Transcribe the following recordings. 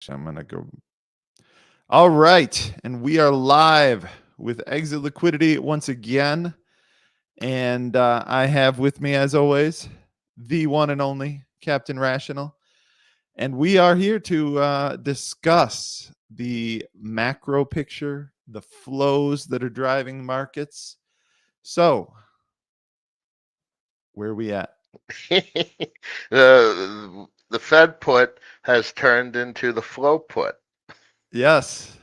I'm gonna go. All right, and we are live with Exit Liquidity once again, and I have with me, as always, the one and only Captain Rational, and we are here to discuss the macro picture, the flows that are driving markets. So, where are we at? The Fed put has turned into the flow put. Yes,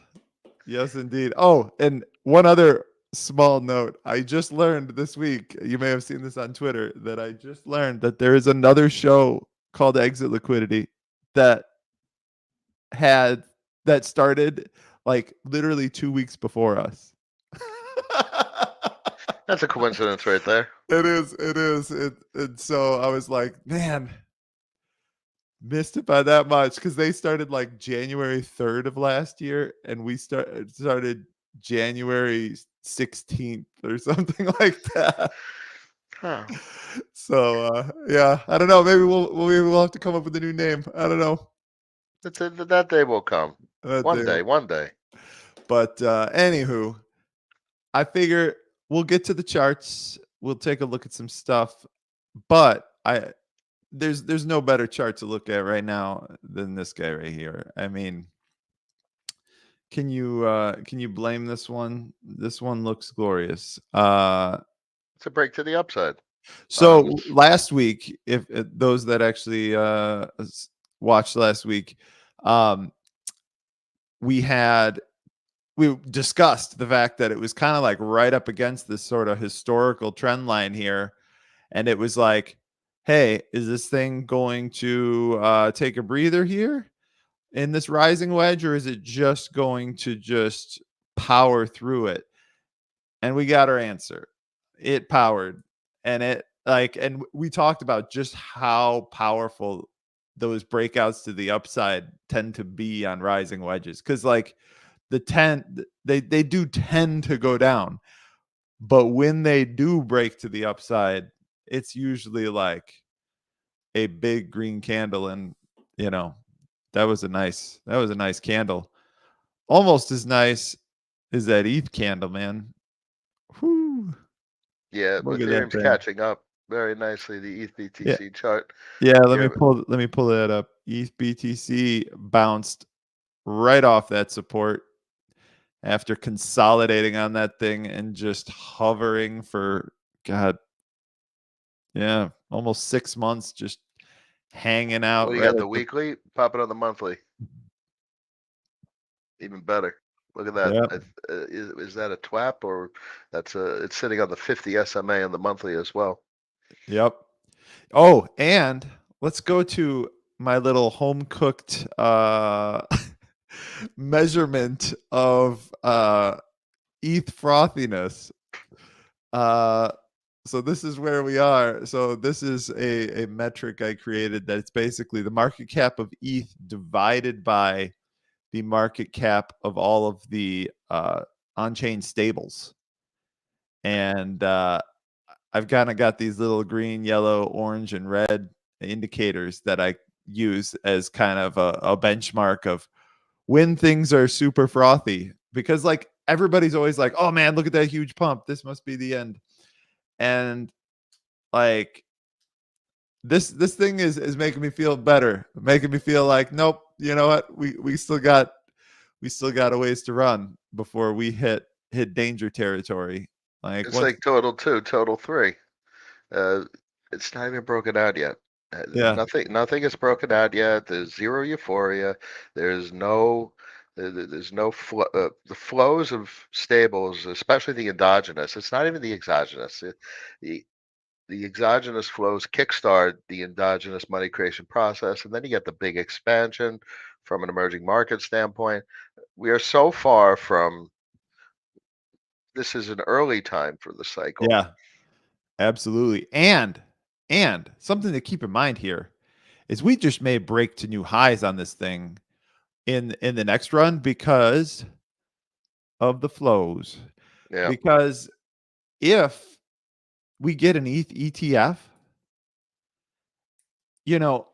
yes, indeed. Oh, and one other small note. I just learned this week, you may have seen this on Twitter, that I just learned that there is another show called Exit Liquidity that had that started like literally 2 weeks before us. That's a coincidence right there. It is. It is. And so I was like, man, missed it by that much because they started like January 3rd of last year, and we started January 16th or something like that. Huh. So yeah, I don't know. Maybe we'll have to come up with a new name. I don't know. That day will come. That One day. day, one day. But anywho, I figure we'll get to the charts. We'll take a look at some stuff. But there's no better chart to look at right now than this guy right here. I mean, can you blame this one? This one looks glorious. It's a break to the upside. So last week, if those that actually watched last week, um, we had we discussed the fact that it was kind of like right up against this sort of historical trend line here, and it was like, hey, is this thing going to take a breather here in this rising wedge, or is it just going to just power through it? And we got our answer. It powered, and and we talked about just how powerful those breakouts to the upside tend to be on rising wedges, because like they do tend to go down, but when they do break to the upside, it's usually like a big green candle. And you know, that was a nice candle, almost as nice as that ETH candle, man. Whew. Yeah, Look at that Ethereum's thing. catching up very nicely. The ETH Yeah. BTC chart Yeah, here. let me pull that up. ETH BTC bounced right off that support after consolidating on that thing and just hovering for, God, yeah, almost 6 months, just hanging What out do you right got? at The the. weekly? Pop it on the monthly. Even better. Look at that. Yeah. Is that a TWAP or it's sitting on the 50 SMA on the monthly as well. Yep. Oh, and let's go to my little home cooked measurement of ETH frothiness. Uh, so this is where we are. So this is a metric I created that it's basically the market cap of ETH divided by the market cap of all of the on-chain stables. And I've kind of got these little green, yellow, orange, and red indicators that I use as kind of a benchmark of when things are super frothy. Because like everybody's always like, oh man, look at that huge pump. This must be the end. And like this thing is making me feel better, making me feel like, nope, you know what? We still got a ways to run before we hit danger territory. Like It's once. like total two, total three. Uh, it's not even broken out yet. Yeah. Nothing is broken out yet. There's zero euphoria. There's no, there's no the flows of stables, especially the endogenous. It's not even the exogenous. The the exogenous flows kickstart the endogenous money creation process, and then you get the big expansion from an emerging market standpoint. We are so far from this is an early time for the cycle. Yeah, absolutely. And something to keep in mind here is we just may break to new highs on this thing in the next run because of the flows. Yeah. Because if we get an ETH ETF, you know,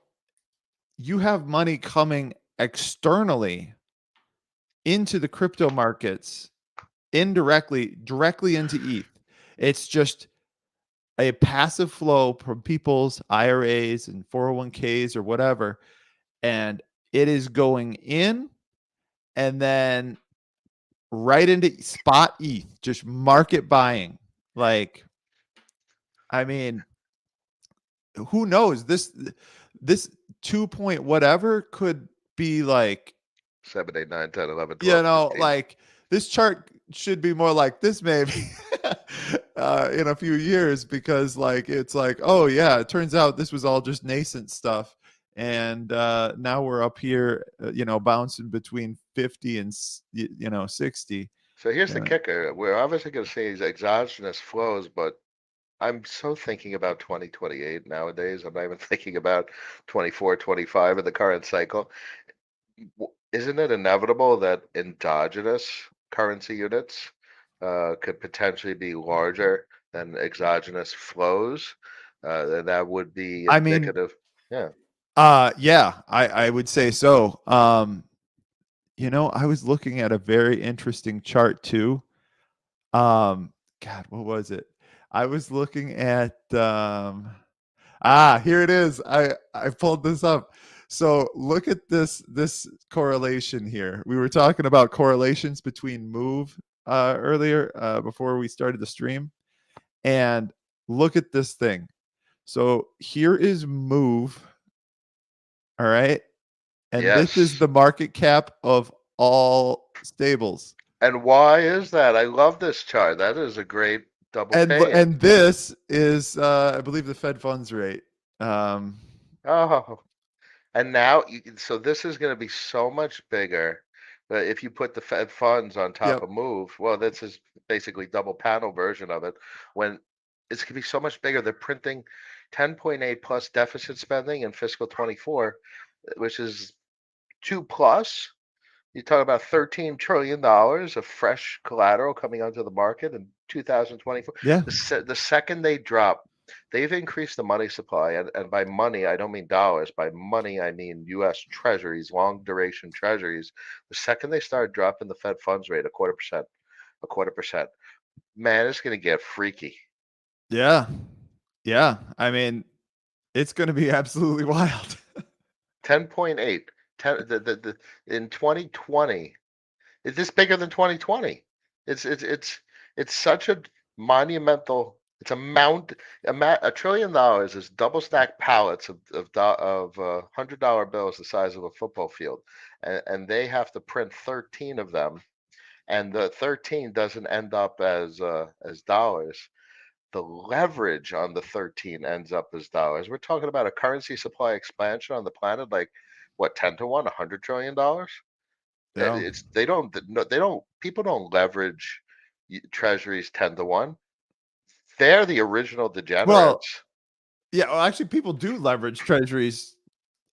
you have money coming externally into the crypto markets indirectly, directly into ETH. It's just a passive flow from people's IRAs and 401ks or whatever. And it is going in and then right into spot ETH, just market buying. Like, I mean, who knows? This 2 point whatever could be like, 7, 8, 9, 10, 11, 12, 13. like this chart should be more like this maybe in a few years, because like it's like, oh yeah, it turns out this was all just nascent stuff, and now we're up here, bouncing between 50 and 60. So here's the Yeah. kicker. We're obviously going to see these exogenous flows, but I'm so thinking about 2028 nowadays. I'm not even thinking about 24, 25 in the current cycle. Isn't it inevitable that endogenous currency units could potentially be larger than exogenous flows? And that would be I mean, indicative. Yeah. yeah, I would say so. I was looking at a very interesting chart too. God, what was it? I was looking at here it is. I pulled this up. So look at this correlation here. We were talking about correlations between move earlier, before we started the stream, and look at this thing. So here is move, all right? And this is Yes. the market cap of all stables. And why is that? I love this chart. That is a great double take. And this is I believe the Fed funds rate. Um Oh, and now, so this is going to be so much bigger. But if you put the Fed funds on top yep. of Move, well, this is basically double panel version of it. When it's going to be so much bigger, they're printing 10.8 plus deficit spending in fiscal 24, which is 2 plus. You talk about $13 trillion of fresh collateral coming onto the market in 2024. Yeah. The second they drop, they've increased the money supply. And by money, I don't mean dollars. By money, I mean US treasuries, long duration treasuries. The second they start dropping the Fed funds rate a quarter percent, man, it's going to get freaky. Yeah. Yeah. I mean, it's going to be absolutely wild. 10.8. 10, in 2020, is this bigger than 2020? It's such a monumental. It's a $1 trillion is double stacked pallets of $100 bills the size of a football field, and they have to print 13 of them, and the 13 doesn't end up as dollars. The leverage on the 13 ends up as dollars. We're talking about a currency supply expansion on the planet, like what, 10 to 1, $100 trillion. Yeah. It's they don't people don't leverage treasuries 10 to 1. They're the original Well, degenerates. yeah, well, actually people do leverage treasuries.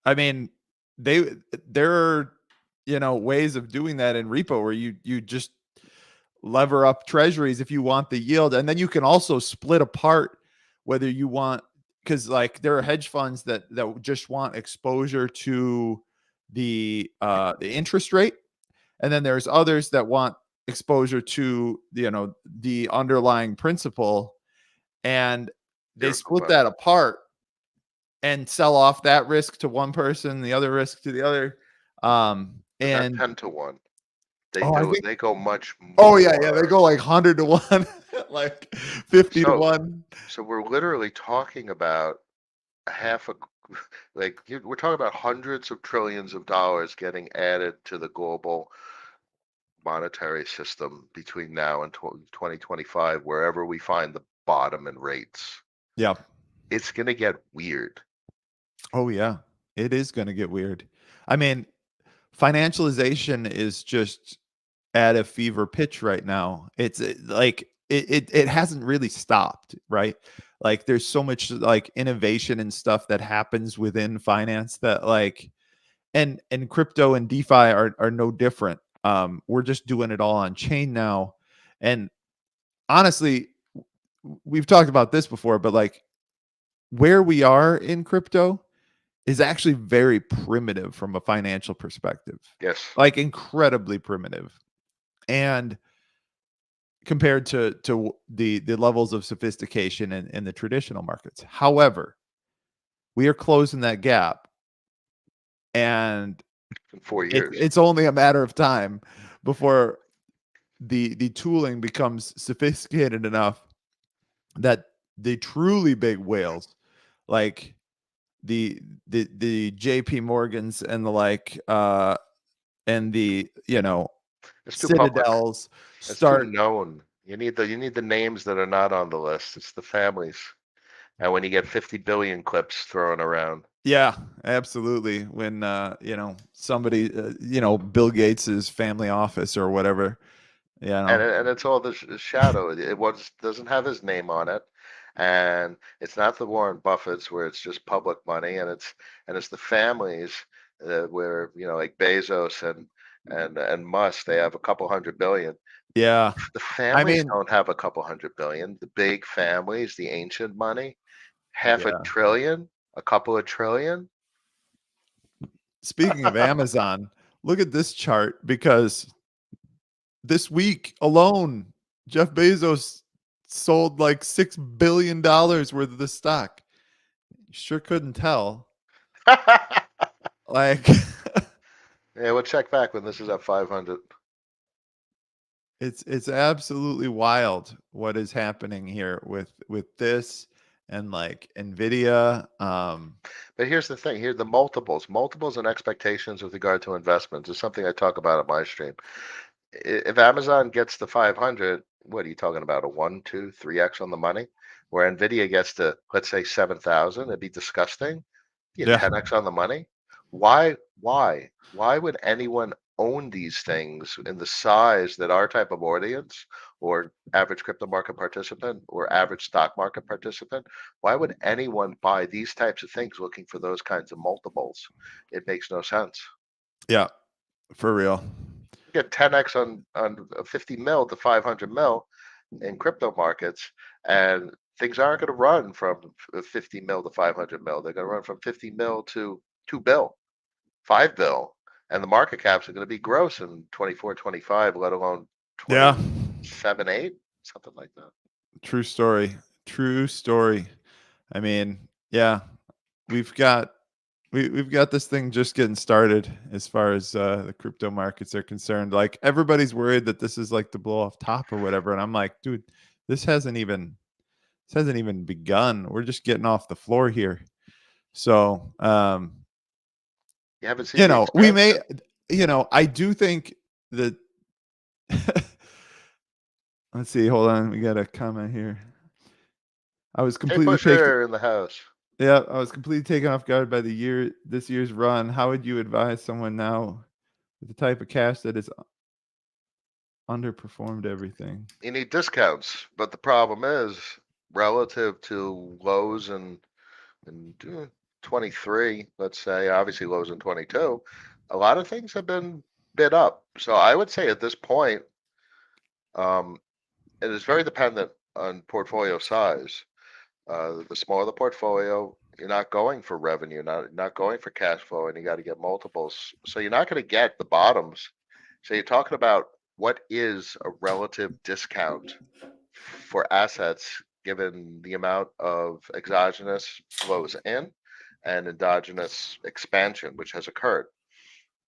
I mean, they there are, ways of doing that in repo where you just lever up treasuries if you want the yield, and then you can also split apart whether you want, because like there are hedge funds that just want exposure to the interest rate, and then there's others that want exposure to the underlying principal, and they Zero split coupon. that apart and sell off that risk to one person, the other risk to the other. But not And 10 to 1. They oh, I do think, they go much oh yeah, they more. go like 100 to 1, like 50 to So 1. so we're literally talking about a half a we're talking about hundreds of trillions of dollars getting added to the global monetary system between now and 2025, wherever we find the bottom in rates. Yeah. It's going to get weird. Oh yeah. It is going to get weird. I mean, financialization is just at a fever pitch right now. It's like it hasn't really stopped, right? Like there's so much like innovation and stuff that happens within finance that like, and crypto and DeFi are no different. We're just doing it all on chain now. And honestly, we've talked about this before, but like where we are in crypto is actually very primitive from a financial perspective, Yes. like incredibly primitive. And compared to the levels of sophistication in the traditional markets. However, we are closing that gap, and In 4 years. it's only a matter of time before the tooling becomes sophisticated enough that the truly big whales, like the JP Morgans and the like, and the, It's too public. Citadels It's too start. known. You need the names that are not on the list. It's the families. And when you get 50 billion clips thrown around. Yeah, absolutely. When somebody, Bill Gates's family office or whatever, And it's all the shadow. It doesn't have his name on it, and it's not the Warren Buffetts where it's just public money, and it's the families where like Bezos and Musk, they have a couple hundred billion. yeah. The I families mean, don't have a couple hundred billion. The big families, the ancient money, half a yeah. trillion, a couple of trillion. Speaking of Amazon, look at this chart because this week alone, Jeff Bezos sold like $6 billion worth of the stock. Sure couldn't tell. Like, Yeah, we'll check back when this is at 500. it's absolutely wild what is happening here with this and like Nvidia. But here's the thing, here the multiples and expectations with regard to investments is something I talk about at my stream. If Amazon gets to 500, what are you talking about? A 1, 2, 3x on the money? Where Nvidia gets to, let's say, 7,000, it'd be disgusting. You Yeah. 10x on the money. Why would anyone own these things in the size that our type of audience or average crypto market participant or average stock market participant, why would anyone buy these types of things looking for those kinds of multiples? It makes no sense. Yeah, for real. You get 10x on 50 mil to 500 mil in crypto markets, and things aren't going to run from 50 mil to 500 mil. They're going to run from 50 mil to 2 bill, 5 bill, and the market caps are going to be gross in 24, 25, let alone Yeah. 27, 8, something like that. True story. True story. I mean, yeah, we've got we've got this thing just getting started as far as the crypto markets are concerned. Like everybody's worried that this is like the blow off top or whatever, and I'm like, dude, this hasn't even begun. We're just getting off the floor here. So, You haven't seen the we may, expansion. I do think that. Let's see. Hold on. We got a comment here. I was Hey, completely taken. Pusher in the house. Yeah, I was completely taken off guard by this year's run. How would you advise someone now with the type of cash that has underperformed everything? You need discounts, but the problem is relative to lows and 23, let's say, obviously lows in 22, a lot of things have been bid up. So I would say at this point, um, it is very dependent on portfolio size. The smaller the portfolio, you're not going for revenue, not going for cash flow, and you got to get multiples. So you're not going to get the bottoms. So you're talking about what is a relative discount for assets given the amount of exogenous flows in and endogenous expansion which has occurred.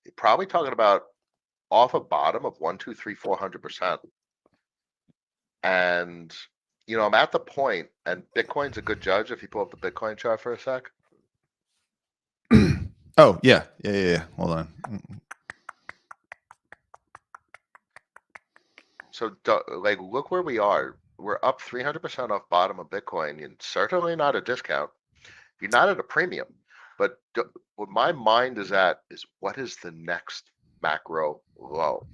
You're probably talking about off a bottom of 1, 2, 3, 400%. And I'm at the point, and Bitcoin's a good judge if you pull up the Bitcoin chart for a sec. Oh yeah. Hold on. So like look where we are. We're up 300% off bottom of Bitcoin, and certainly not a discount. You're not at a premium. But what my mind is at is what is the next macro low?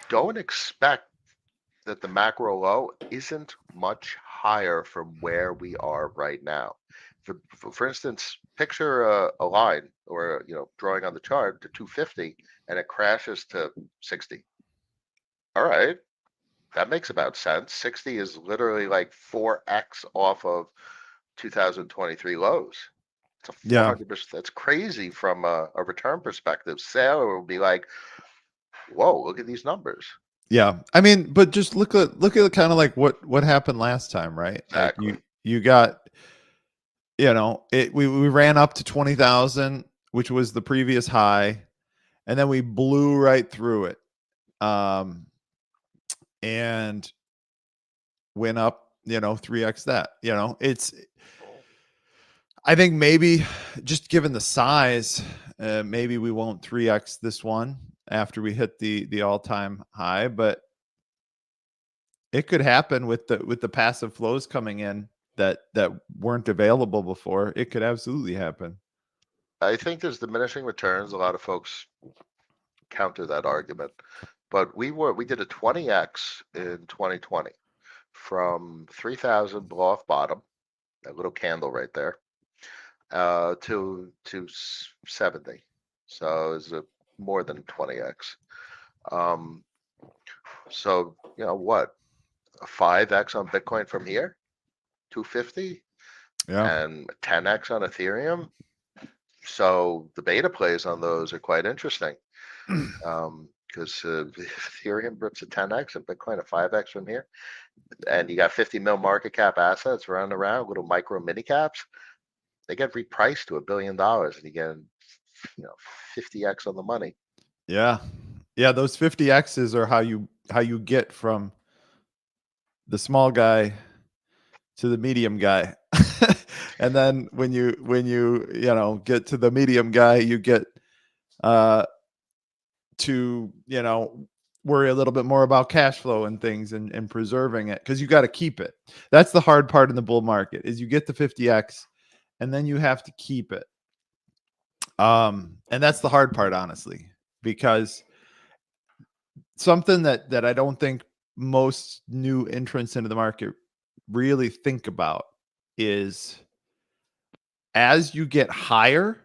Don't expect that the macro low isn't much higher from where we are right now. For instance, picture a line or drawing on the chart to 250 and it crashes to 60. All right, that makes about sense. 60 is literally like 4x off of 2023 lows. It's a Yeah. 400%. That's crazy from a return perspective. Sailor will be like, whoa, look at these numbers. Yeah. I mean, but just look at kind of like what happened last time, right? Like Exactly. you got, we ran up to 20,000, which was the previous high, and then we blew right through it. Um and went up, 3x that. It's I think maybe just given the size, maybe we won't 3x this one after we hit the all-time high, but it could happen with the passive flows coming in that weren't available before. It could absolutely happen. I think there's diminishing returns. A lot of folks counter that argument, but we did a 20x in 2020 from 3,000 blow off bottom, that little candle right there, to 70. So it's a more than 20x. Um, so what, a 5x on Bitcoin from here, 250, Yeah. and 10x on Ethereum. So the beta plays on those are quite interesting. Because Ethereum rips a 10x and Bitcoin a 5x from here, and you got 50 mil market cap assets running around, little micro mini caps. They get repriced to $1 billion, and you get 50x on the money. Yeah. Yeah, those 50x's are how you get from the small guy to the medium guy. And then when you get to the medium guy, you get uh to worry a little bit more about cash flow and things, and preserving it, because you got to keep it. That's the hard part in the bull market, is you get the 50x and then you have to keep it. And that's the hard part, honestly, because something that I don't think most new entrants into the market really think about is, as you get higher,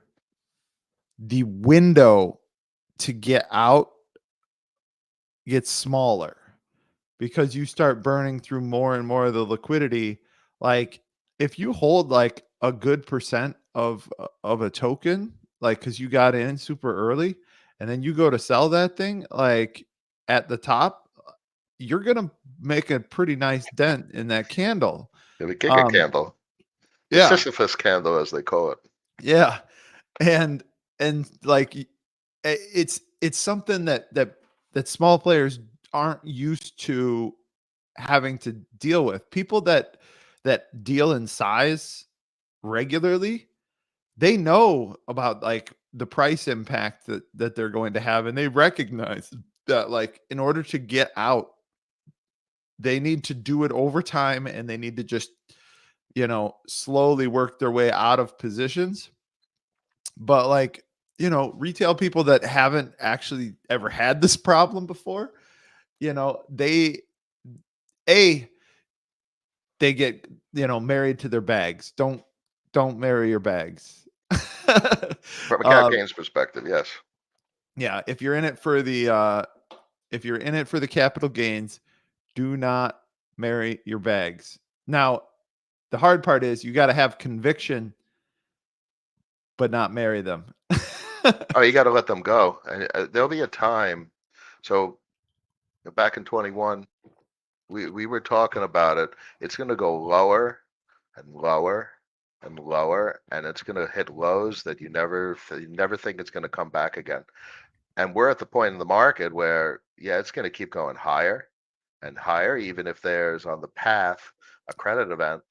the window to get out gets smaller, because you start burning through more and more of the liquidity. Like, if you hold like a good percent of a token, like, because you got in super early, and then you go to sell that thing like at the top, you're gonna make a pretty nice dent in that candle. The Giga um candle, the yeah. Sisyphus candle, as they call it. Yeah. And like, it's something that small players aren't used to having to deal with. People that deal in size regularly, they know about like the price impact that they're going to have, and they recognize that, like, in order to get out, they need to do it over time, and they need to just slowly work their way out of positions. But like, retail people that haven't actually ever had this problem before, they a they get married to their bags. Don't marry your bags. From a cap um gains perspective, yes. yeah, if you're in it for the capital gains, do not marry your bags. Now, the hard part is you got to have conviction, but not marry them. Oh, you got to let them go. And there'll be a time. So back in 21, we were talking about it. It's going to go lower and lower and lower, and it's going to hit lows that you never think it's going to come back again. And we're at the point in the market where, yeah, it's going to keep going higher and higher, even if there's on the path a credit event.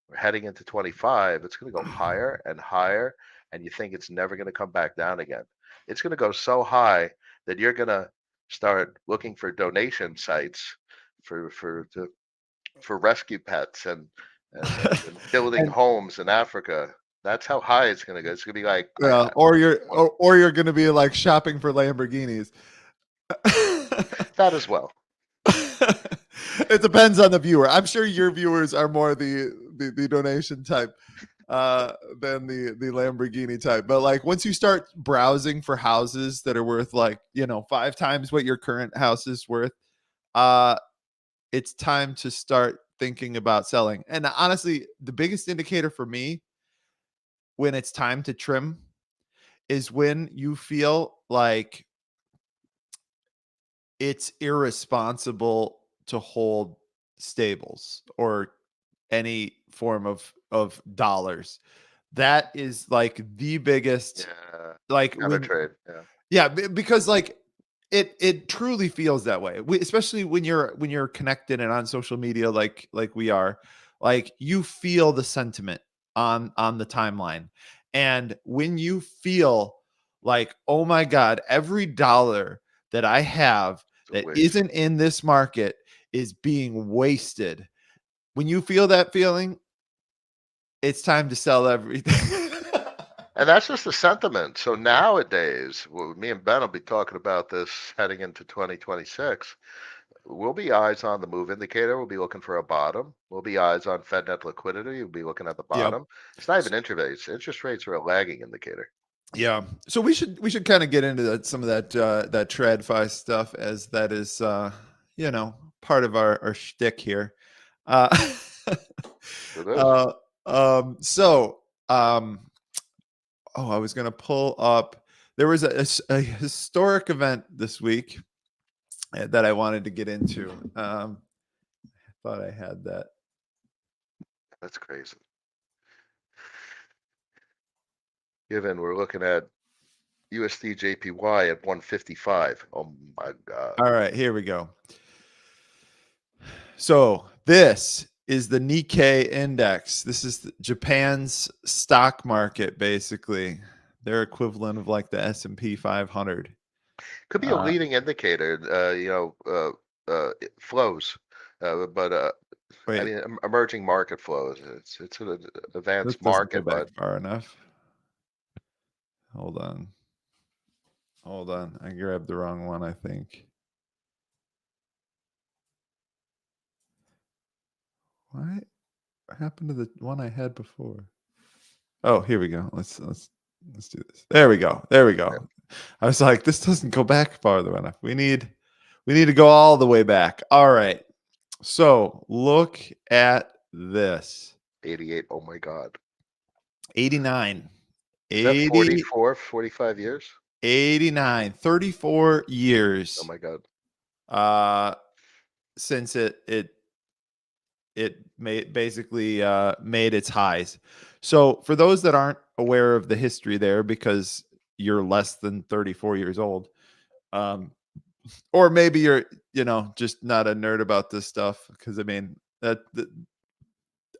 We're heading into 25, it's going to go higher and higher, and you think it's never going to come back down again. It's going to go so high that you're going to start looking for donation sites for rescue pets and building And homes in Africa. That's how high it's going to go. It's going to be like, yeah, or you're gonna be like shopping for Lamborghinis. that as well. It depends on the viewer. I'm sure your viewers are more the donation type than the Lamborghini type. But like, once you start browsing for houses that are worth like 5 times what your current house is worth, uh, it's time to start thinking about selling. And honestly, the biggest indicator for me when it's time to trim is when you feel like it's irresponsible to hold stables or any form of dollars. That is like the biggest, Yeah. like Counter when, trade. Yeah. yeah, because like it truly feels that way. Especially when you're connected and on social media like we are, like you feel the sentiment on the timeline. And when you feel like, "Oh my god, every dollar that I have It's a that waste. isn't in this market is being wasted." When you feel that feeling, it's time to sell everything. And that's just the sentiment. So nowadays, well, me and Ben will be talking about this heading into 2026. We'll be eyes on the move indicator. We'll be looking for a bottom. We'll be eyes on Fed net liquidity. We'll be looking at the Yep. bottom. It's not even interest rates. Interest rates are a lagging indicator. Yeah. So we should kind of get into some of that TradFi stuff, as that is you know, part of our shtick here. Uh It is. uh so um oh, I was gonna pull up, there was a historic event this week that I wanted to get into. Thought I had that. That's crazy. Given we're looking at USD JPY at 155. Oh my God. All right, here we go. So this is the Nikkei index. This is Japan's stock market, basically. Their equivalent of like the S&P 500. Could be a Uh, leading indicator, flows. But I wait, mean, emerging market flows. It's an this advanced doesn't go market, back but far enough. Hold on. Hold on. I grabbed the wrong one, I think. What happened to the one I had before? Oh, here we go. Let's do this. There we go. There we go. I was like, this doesn't go back farther enough. We need to go all the way back. All right. So look at this. 88. Oh my God. 89. Is that 80, 45 years? 89. 34 Oh years my God. uh since it made basically made its highs. So for those that aren't aware of the history there, because you're less than 34 years old, um, or maybe you're, just not a nerd about this stuff, because I mean that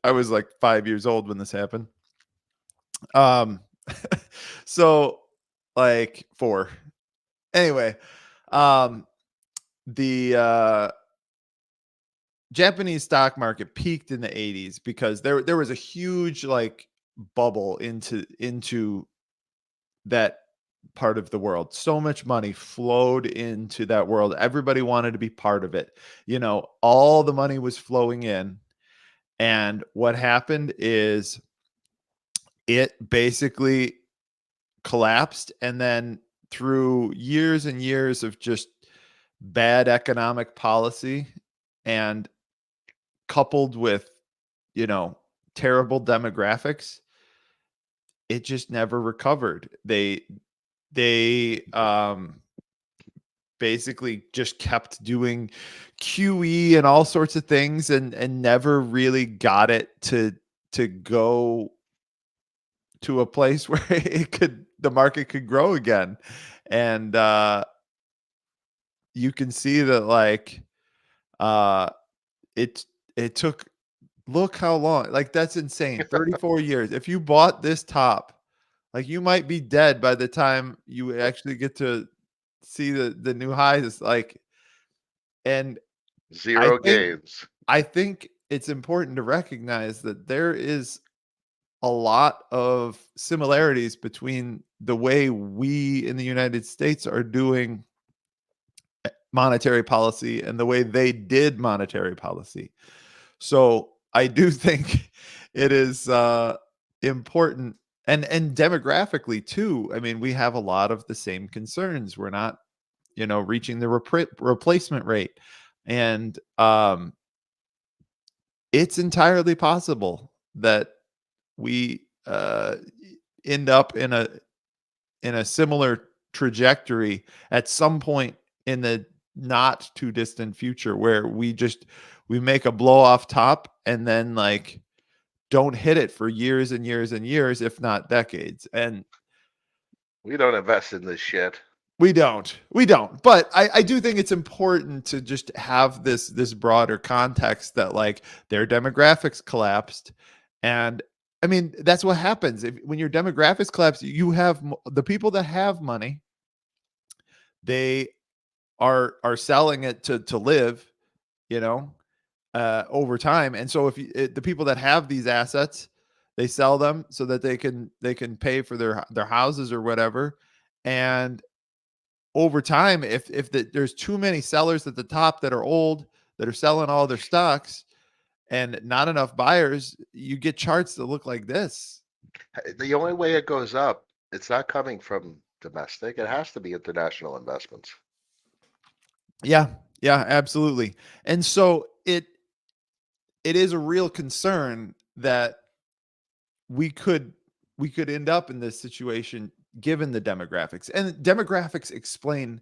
I was like 5 years old when this happened. Um, so like four. Anyway, um, the Japanese stock market peaked in the 80s because there was a huge like bubble into that part of the world. So much money flowed into that world. Everybody wanted to be part of it. All the money was flowing in. And what happened is it basically collapsed. And then through years and years of just bad economic policy, and coupled with, you know, terrible demographics, it just never recovered. They basically just kept doing QE and all sorts of things, and never really got it to go to a place where the market could grow again. And you can see that, like, uh it it took, look how long, like, that's insane. 34 years. If you bought this top, like, you might be dead by the time you actually get to see the new highs, like. And I Zero think gains. I think it's important to recognize that there is a lot of similarities between the way we in the United States are doing monetary policy and the way they did monetary policy. So I do think it is important, and demographically too. I mean, we have a lot of the same concerns. We're not, reaching the replacement rate, and it's entirely possible that we end up in a similar trajectory at some point in the not too distant future where we make a blow off top and then like don't hit it for years and years and years, if not decades. And We don't invest in this shit. we don't, but I do think it's important to just have this broader context that like their demographics collapsed. And I mean that's what happens when your demographics collapse. You have the people that have money, they are selling it to live, you know, over time. And so if the people that have these assets, they sell them so that they can pay for their houses or whatever. And over time, if there's too many sellers at the top that are old, that are selling all their stocks, and not enough buyers, you get charts that look like this. The only way it goes up, it's not coming from domestic. It has to be international investments. Yeah, yeah, absolutely. And so it is a real concern that we could we could end up in this situation given the demographics. And demographics explain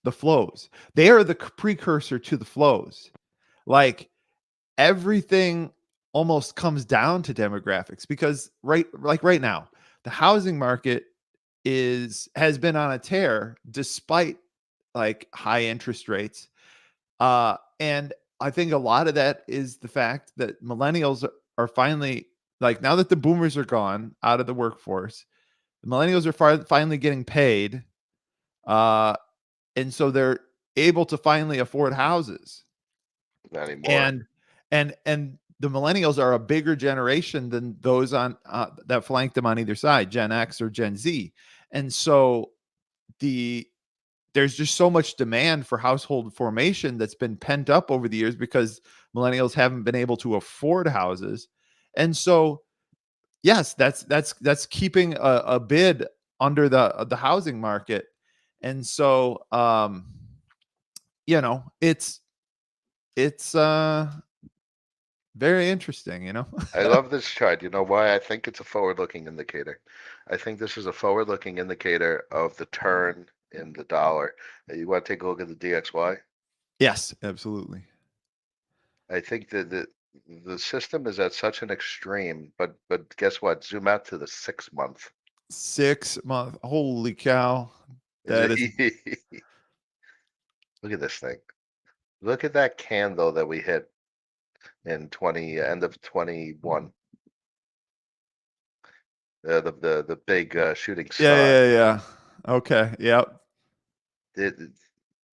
the flows. They are the precursor to the flows. Like everything almost comes down to demographics because right now, the housing market is has been on a tear despite like high interest rates. And I think a lot of that is the fact that millennials are finally like now that the boomers are gone out of the workforce, the millennials are finally getting paid, uh, and so they're able to finally afford houses. Not anymore. And and the millennials are a bigger generation than those on that flank them on either side, Gen X or Gen Z. And so the there's just so much demand for household formation that's been pent up over the years because millennials haven't been able to afford houses. And so yes, that's keeping a bid under the housing market. And so it's very interesting, you know. I love this chart. You know why? I think it's a forward-looking indicator. I think this is a forward-looking indicator of the turn in the dollar. You want to take a look at the DXY? Yes, absolutely. I think that the system is at such an extreme, but guess what? Zoom out to the 6 month. 6 month, holy cow. Is That is it? Look at this thing. Look at that candle that we hit in 20 end of 21. The big shooting yeah, star. yeah, yeah. Okay, yep. The,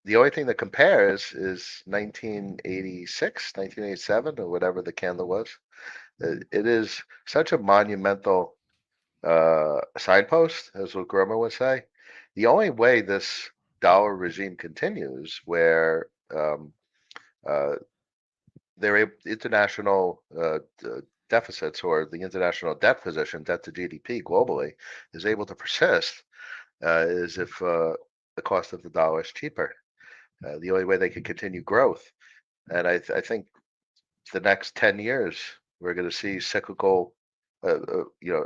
the only thing that compares is 1986, 1987, or whatever the candle was. It is such a monumental signpost, as what Groma would say. The only way this dollar regime continues, where uh, international deficits or the international debt position, debt to GDP globally, is able to persist, is if the cost of the dollar is cheaper. The only way they can continue growth. And I think the next 10 years, we're going to see cyclical, you know,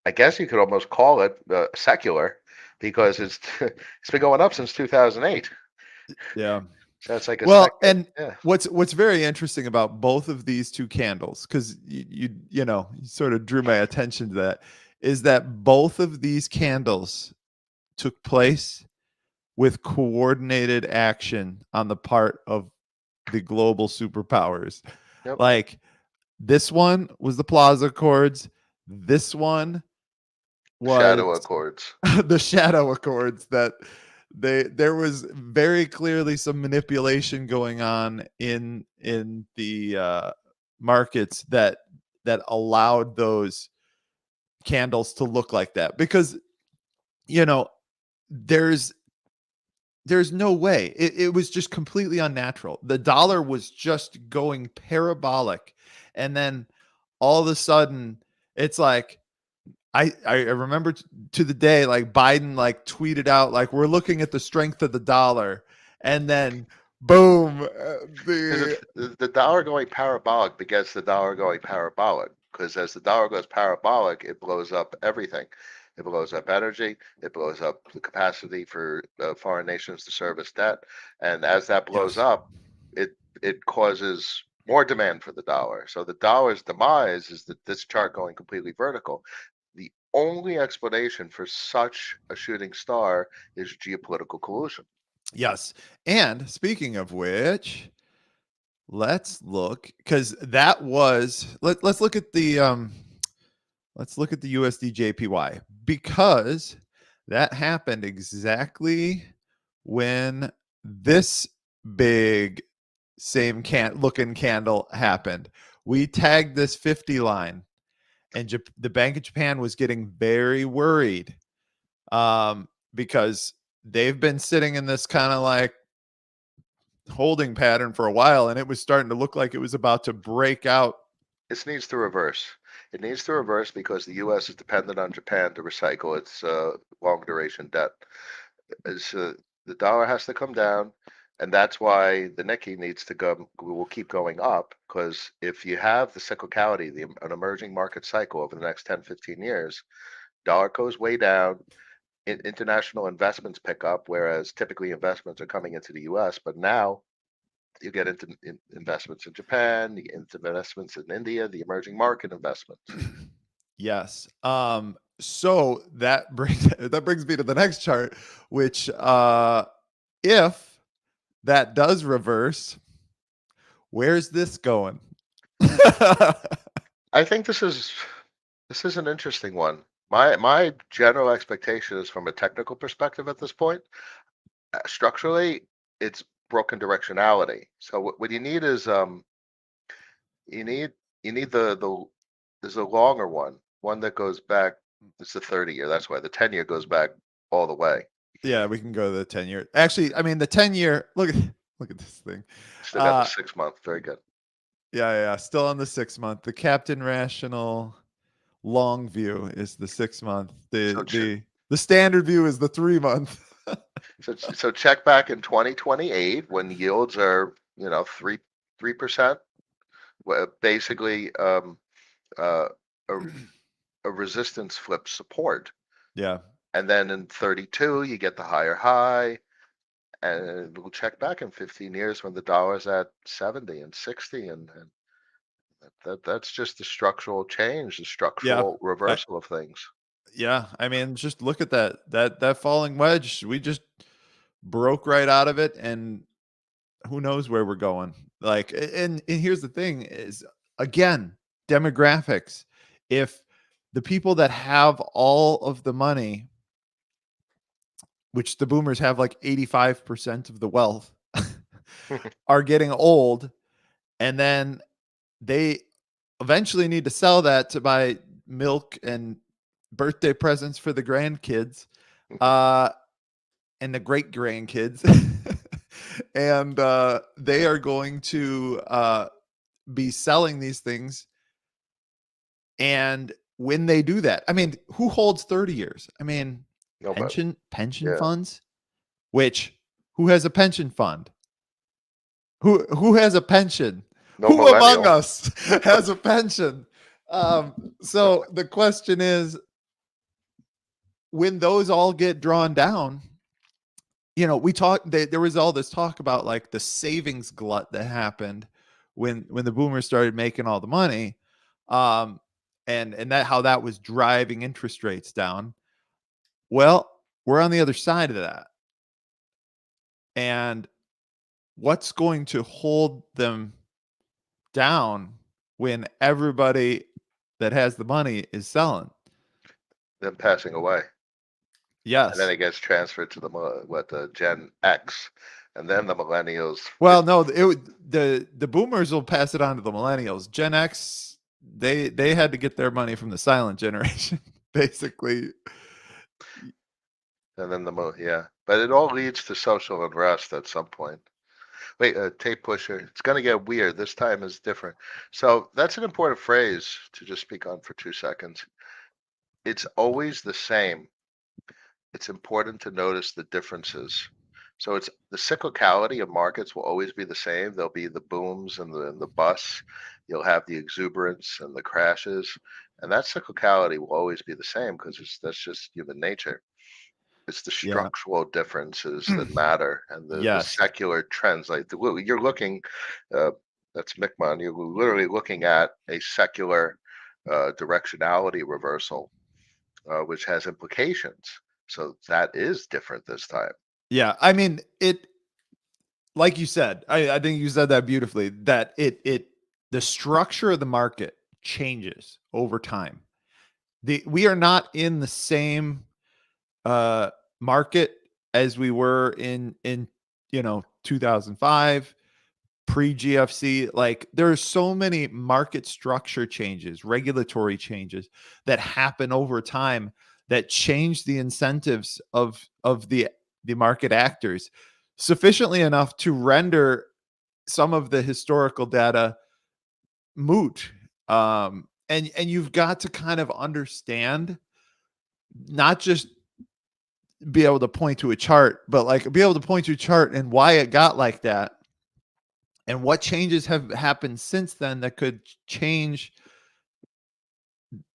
I guess you could almost call it secular because it's been going up since 2008. Yeah. So it's like a Well, sector. and Yeah. what's very interesting about both of these two candles, because you sort of drew my attention to that, is that both of these candles took place with coordinated action on the part of the global superpowers. Yep. Like this one was the Plaza Accords. This one was Shadow Accords. the Shadow Accords. That there was very clearly some manipulation going on in the markets that allowed those candles to look like that because you know there's there's no way it was just completely unnatural. The dollar was just going parabolic, and then all of a sudden it's like I remember to the day like Biden like tweeted out like we're looking at the strength of the dollar, and then boom, Because the the dollar going parabolic begets the dollar going parabolic. because as the dollar goes parabolic, it blows up everything. It blows up energy. It blows up the capacity for foreign nations to service debt. And as that blows Yes. up, it it causes more demand for the dollar. So the dollar's demise is that this chart going completely vertical. The only explanation for such a shooting star is geopolitical collusion. Yes. And speaking of which, let's look because that was let's look at the let's look at the USD JPY because that happened exactly when this big same can looking candle happened. We tagged this 50 line and the Bank of Japan was getting very worried because they've been sitting in this kind of like holding pattern for a while and it was starting to look like it was about to break out. This needs to reverse. It needs to reverse because the U.S. is dependent on Japan to recycle its long duration debt. The dollar has to come down, and that's why the Nikkei needs to go. Will keep going up because if you have the cyclicality, an emerging market cycle over the next 10, 15 years, dollar goes way down. International investments pick up, whereas typically investments are coming into the U.S. But now you get into investments in Japan, into investments in India, the emerging market investments. Yes. So that brings me to the next chart, which if that does reverse, where's this going? I think this is an interesting one. My general expectation is from a technical perspective at this point. Structurally, it's broken directionality. So what you need is you need you need the there's a longer one that goes back. It's the 30-year. That's why the 10-year goes back all the way. Yeah, we can go to the 10-year. Actually, I mean the 10-year. Look at this thing. Still got the Uh 6 month. Very good. yeah, still on the 6 month. The Captain Rational long view is the 6 month. So The standard view is the 3 month. so check back in 2028 when yields are 3%, basically uh, a, a resistance flips support. Yeah. And then in 32, you get the higher high. And we'll check back in 15 years when the dollar's at 70 and 60. And that's just the structural change, the Yeah. structural I, reversal of things. yeah, I mean, just look at that falling wedge. We just broke right out of it, and who knows where we're going? Like, and here's the thing: is again demographics. If the people that have all of the money, which the boomers have like 85% of the wealth, are getting old, and then they eventually need to sell that to buy milk and birthday presents for the grandkids. Uh, and the great grandkids. And they are going to be selling these things. And when they do that, I mean, who holds 30 years? I mean, Nobody. pension Yeah. funds, which who has a pension fund? Who has a pension? No Who among millennial. us has a pension? So the question is, when those all get drawn down, we talked. There was all this talk about like the savings glut that happened when the boomers started making all the money, um, and that how that was driving interest rates down. Well, we're on the other side of that, and what's going to hold them down when everybody that has the money is selling? Them passing away. And then Yes. it gets transferred to the Gen X, and then the millennials. Well, no, the boomers will pass it on to the millennials. Gen X, they had to get their money from the silent generation, basically. And then yeah. But it all leads to social unrest at some point. Wait, tape pusher. It's going to get weird. This time is different. So that's an important phrase to just speak on for 2 seconds. It's always the same. It's important to notice the differences. So it's the cyclicality of markets will always be the same. There'll be the booms and the busts. You'll have the exuberance and the crashes, and that cyclicality will always be the same because that's just human nature. It's the Yeah. structural differences that matter, and the Yes. secular trends. Like you're looking, uh, that's Mi'kmaq. You're literally looking at a secular directionality reversal, which has implications. So that is different this time. Yeah. I mean, it like you said, I think you said that beautifully, that the structure of the market changes over time. We are not in the same uh market as we were in 2005 pre GFC. Like there are so many market structure changes, regulatory changes that happen over time that change the incentives of the market actors sufficiently enough to render some of the historical data moot. And you've got to kind of understand, not just be able to point to a chart, but like be able to point to a chart and why it got like that and what changes have happened since then that could change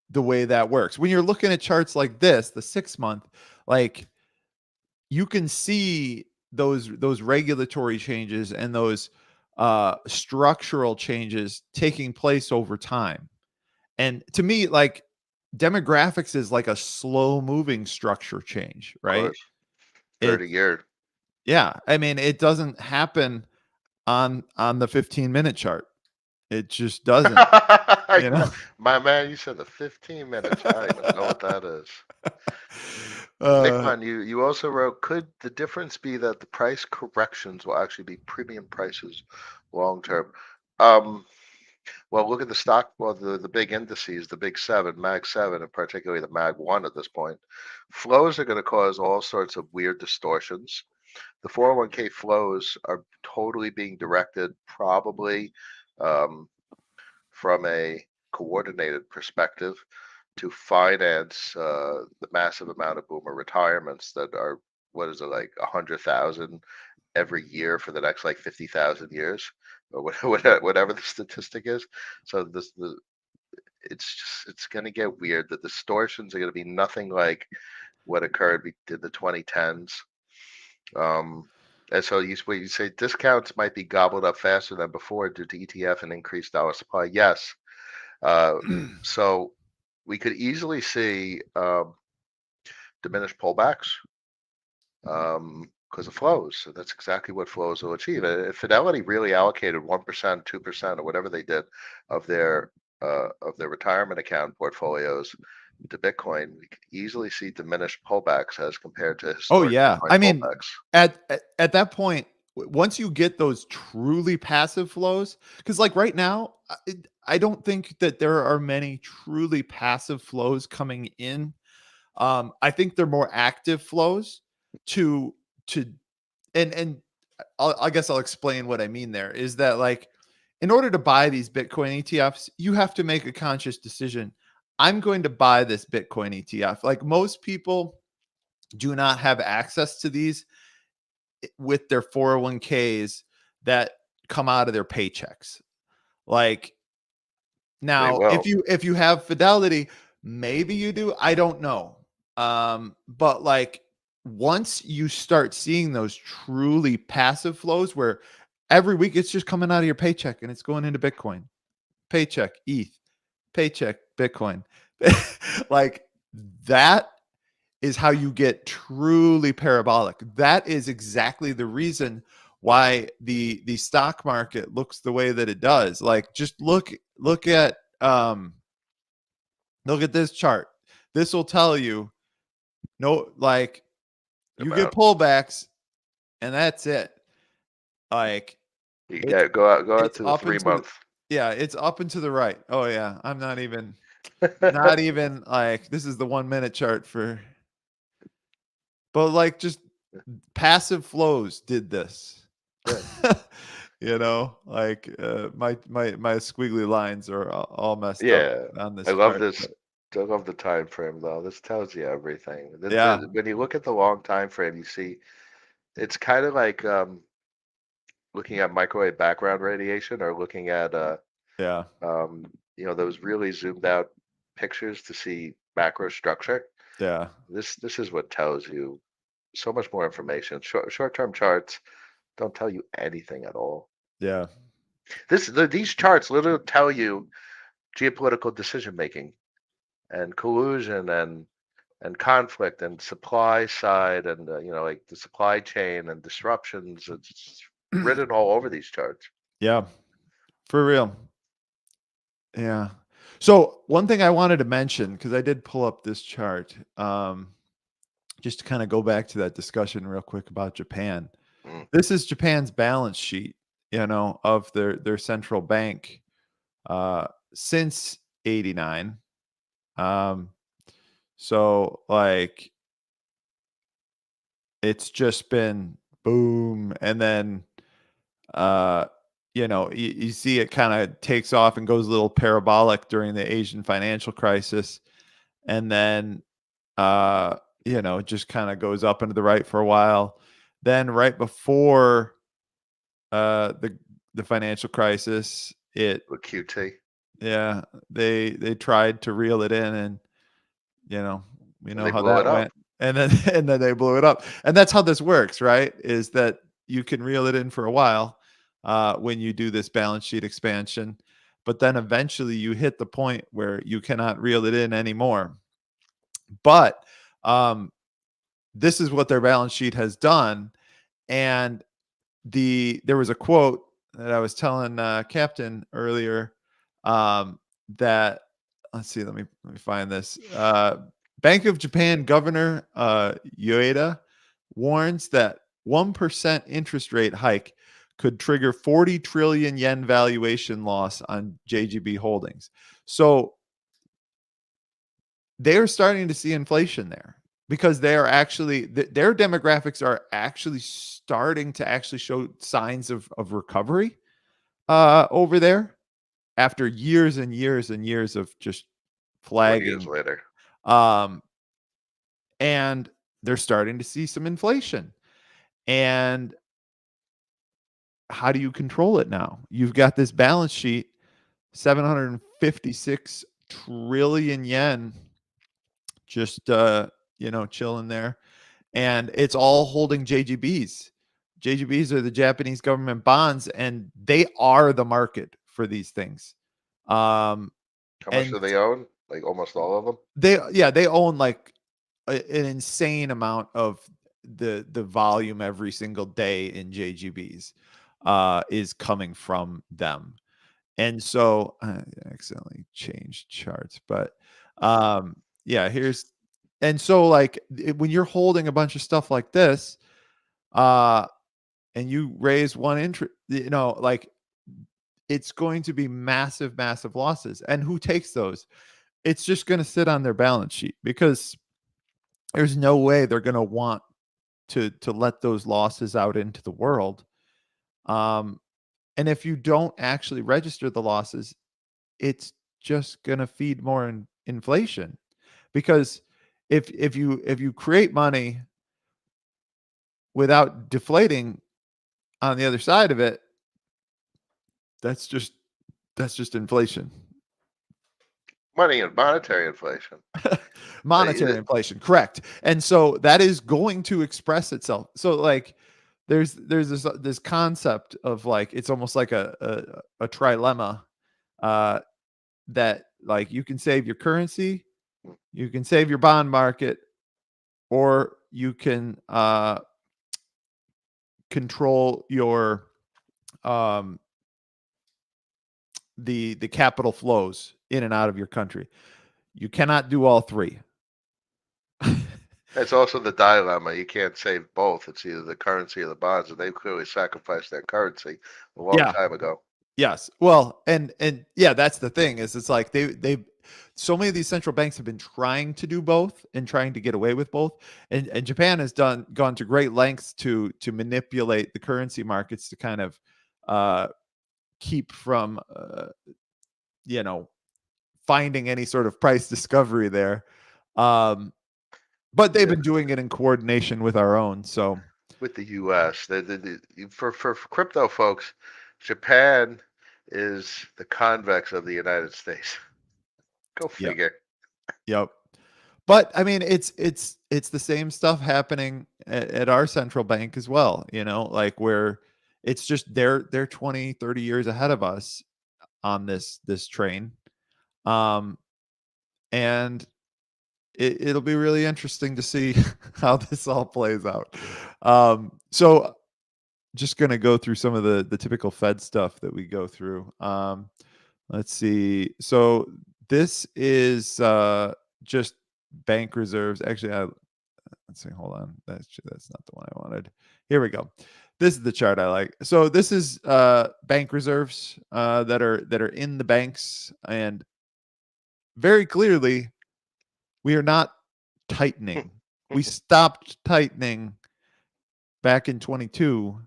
the way that works. When you're looking at charts like this, the 6 month, like you can see those regulatory changes and those structural changes taking place over time. And to me, like demographics is like a slow moving structure change, Of right? course, It 30 years. Yeah, I mean it doesn't happen on the 15-minute chart. It just doesn't, you know. My man, you said the 15 minutes. I don't even know what that is. uh Mickman, you also wrote, could the difference be that the price corrections will actually be premium prices long term? Um, well, look at the stock, well, the big indices, the big seven, Mag 7, and particularly the Mag 1 at this point. Flows are going to cause all sorts of weird distortions. The 401k flows are totally being directed probably um, from a coordinated perspective to finance the massive amount of boomer retirements that are, what is it, like 100,000 every year for the next like 50,000 years, or whatever the statistic is. So it's going to get weird. The distortions are going to be nothing like what occurred in the 2010s. Um, and so you say discounts might be gobbled up faster than before due to ETF and increased dollar supply. Yes. Uh, so we could easily see diminished pullbacks because of flows. So that's exactly what flows will achieve. If Fidelity really allocated 1%, 2%, or whatever they did of their retirement account portfolios to Bitcoin, we could easily see diminished pullbacks as compared to oh historic yeah. Bitcoin I mean, pullbacks. at that point, once you get those truly passive flows, because like right now, I don't think that there are many truly passive flows coming in. I think they're more active flows to to and I guess I'll explain what I mean there is that like in order to buy these Bitcoin ETFs, you have to make a conscious decision. I'm going to buy this Bitcoin ETF. Like most people do not have access to these with their 401ks that come out of their paychecks. Like They now, will. if you have Fidelity, maybe you do. I don't know. But like once you start seeing those truly passive flows where every week it's just coming out of your paycheck and it's going into Bitcoin, paycheck, ETH, paycheck, Bitcoin. Like that is how you get truly parabolic. That is exactly the reason why the stock market looks the way that it does. Like just look at this chart. This will tell you no, like you get About pullbacks and that's it. Like you it's get go out it's to the up three into the month. yeah, it's up and to the right. Oh yeah, I'm not even like this is the 1 minute chart for, but like just passive flows did this. Yeah, Like my squiggly lines are all messed up yeah. on I this love chart. this. But I love the time frame though. This tells you everything. yeah, When you look at the long time frame, you see It's kind of like looking at microwave background radiation or looking at Yeah. those really zoomed out pictures to see macro structure. Yeah. This is what tells you so much more information. Short-term charts don't tell you anything at all. Yeah. These charts literally tell you geopolitical decision making and collusion and conflict and supply side and like the supply chain and disruptions. It's written all over these charts. Yeah. For real. Yeah. So one thing I wanted to mention, because I did pull up this chart, just to kind of go back to that discussion real quick about Japan. Mm. This is Japan's balance sheet, of their central bank since '89. Um, so like it's just been boom, and then uh, you see it kind of takes off and goes a little parabolic during the Asian financial crisis, and then it just kind of goes up into the right for a while. Then right before the financial crisis, With QT. yeah, they tried to reel it in, and you know we And know they how blew that it up. went. And then and then they blew it up. And that's how this works, right? Is that you can reel it in for a while when you do this balance sheet expansion, but then eventually you hit the point where you cannot reel it in anymore. But um, this is what their balance sheet has done. And there was a quote that I was telling Captain earlier, that let's see, let me find this. Bank of Japan Governor Ueda warns that 1% interest rate hike could trigger 40 trillion yen valuation loss on JGB holdings. So they're starting to see inflation there, because they are actually their demographics are actually starting to actually show signs of recovery over there after years and years and years of just 20 years flagging. later. um and they're starting to see some inflation. And how do you control it now? You've got this balance sheet, 756 trillion yen, just chilling there, and it's all holding JGBs. JGBs are the Japanese government bonds, and they are the market for these things. Um, How much and do they own? Like almost all of them. they own like an insane amount of the volume every single day in JGBs is coming from them. And so I accidentally changed charts, but yeah, here's and so like when you're holding a bunch of stuff like this, uh and you raise one interest, like it's going to be massive, massive losses. And who takes those? It's just going to sit on their balance sheet, because there's no way they're going to want to let those losses out into the world. Um, and if you don't actually register the losses, it's just going to feed more inflation, because if you create money without deflating on the other side of it, that's just inflation. Money and monetary inflation. Monetary inflation, correct. And so that is going to express itself. So like there's this concept of like it's almost like a trilemma, uh that like you can save your currency, you can save your bond market, or you can control your um the capital flows in and out of your country. You cannot do all three. It's also the dilemma. You can't save both. It's either the currency or the bonds, and they've clearly sacrificed their currency a long Yeah. time ago. Yes. Well, and yeah, that's the thing, is it's like they so many of these central banks have been trying to do both and trying to get away with both. And Japan has gone to great lengths to manipulate the currency markets to kind of uh keep from you know finding any sort of price discovery there. Um but they've Yeah. been doing it in coordination with our own. So with the U.S. For crypto folks, Japan is the convex of the United States. Go Yep. figure. Yep. But I mean, it's the same stuff happening at our central bank as well, like where it's just they're 20, 30 years ahead of us on this train. Um and it'll be really interesting to see how this all plays out. So just going to go through some of the typical Fed stuff that we go through. Let's see. So this is just bank reserves. Actually, let's see. Hold on. That's not the one I wanted. Here we go. This is the chart I like. So this is bank reserves that are in the banks, and very clearly we are not tightening. We stopped tightening back in 22.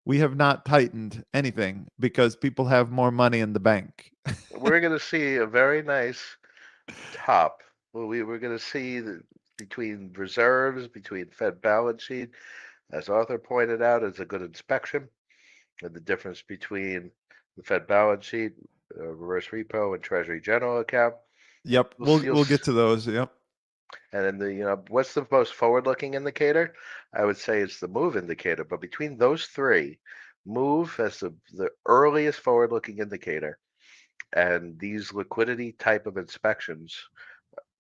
We have not tightened anything because people have more money in the bank. We're going to see a very nice top. We're going to see between reserves, between Fed balance sheet, as Arthur pointed out, is a good inspection, and the difference between the Fed balance sheet, reverse repo, and Treasury general account. Yep, You'll, we'll you'll, we'll get to those. Yep. and then what's the most forward-looking indicator? I would say it's the move indicator. But between those three, move as the earliest forward-looking indicator, and these liquidity type of inspections,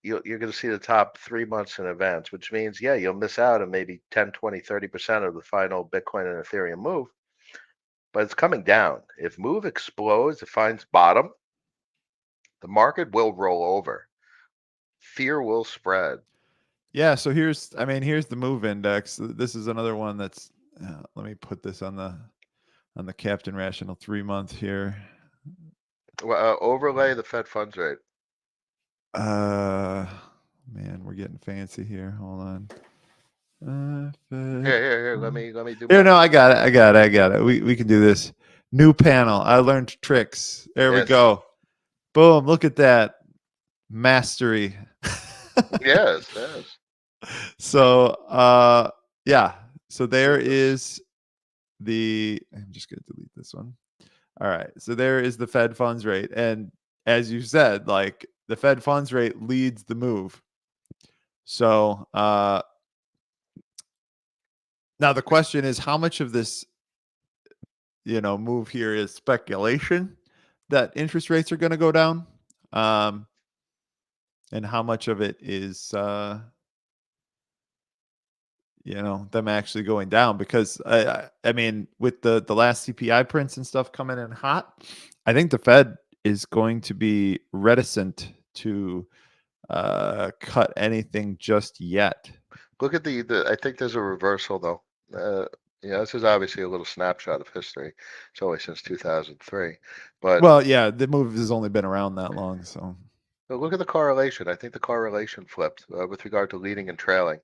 you're going to see the top 3 months in advance, which means, yeah, you'll miss out on maybe 10, 20, 30% of the final Bitcoin and Ethereum move, but it's coming down. If move explodes, it finds bottom, the market will roll over. Fear will spread. Yeah. So here's the move index. This is another one that's. Let me put this on the Captain Rational 3 month here. Well, overlay the Fed funds rate. Uh, Man, we're getting fancy here. Hold on. Here, Fed. here, here. Let me do Here, mine. no, I got it. We can do this. New panel. I learned tricks. There we Yes, go. Boom. Look at that mastery. yes, yes. So, yeah. So So there this, is I'm just going to delete this one. All right. So there is the Fed funds rate. And as you said, like the Fed funds rate leads the move. So, now the question is how much of this, move here is speculation that interest rates are going to go down? Um, and how much of it is, them actually going down? Because I mean, with the last CPI prints and stuff coming in hot, I think the Fed is going to be reticent to cut anything just yet. look at the. I think there's a reversal though. This is obviously a little snapshot of history. It's only since 2003, but Well, yeah, the move has only been around that long, so look at the correlation. I think the correlation flipped with regard to leading and trailing.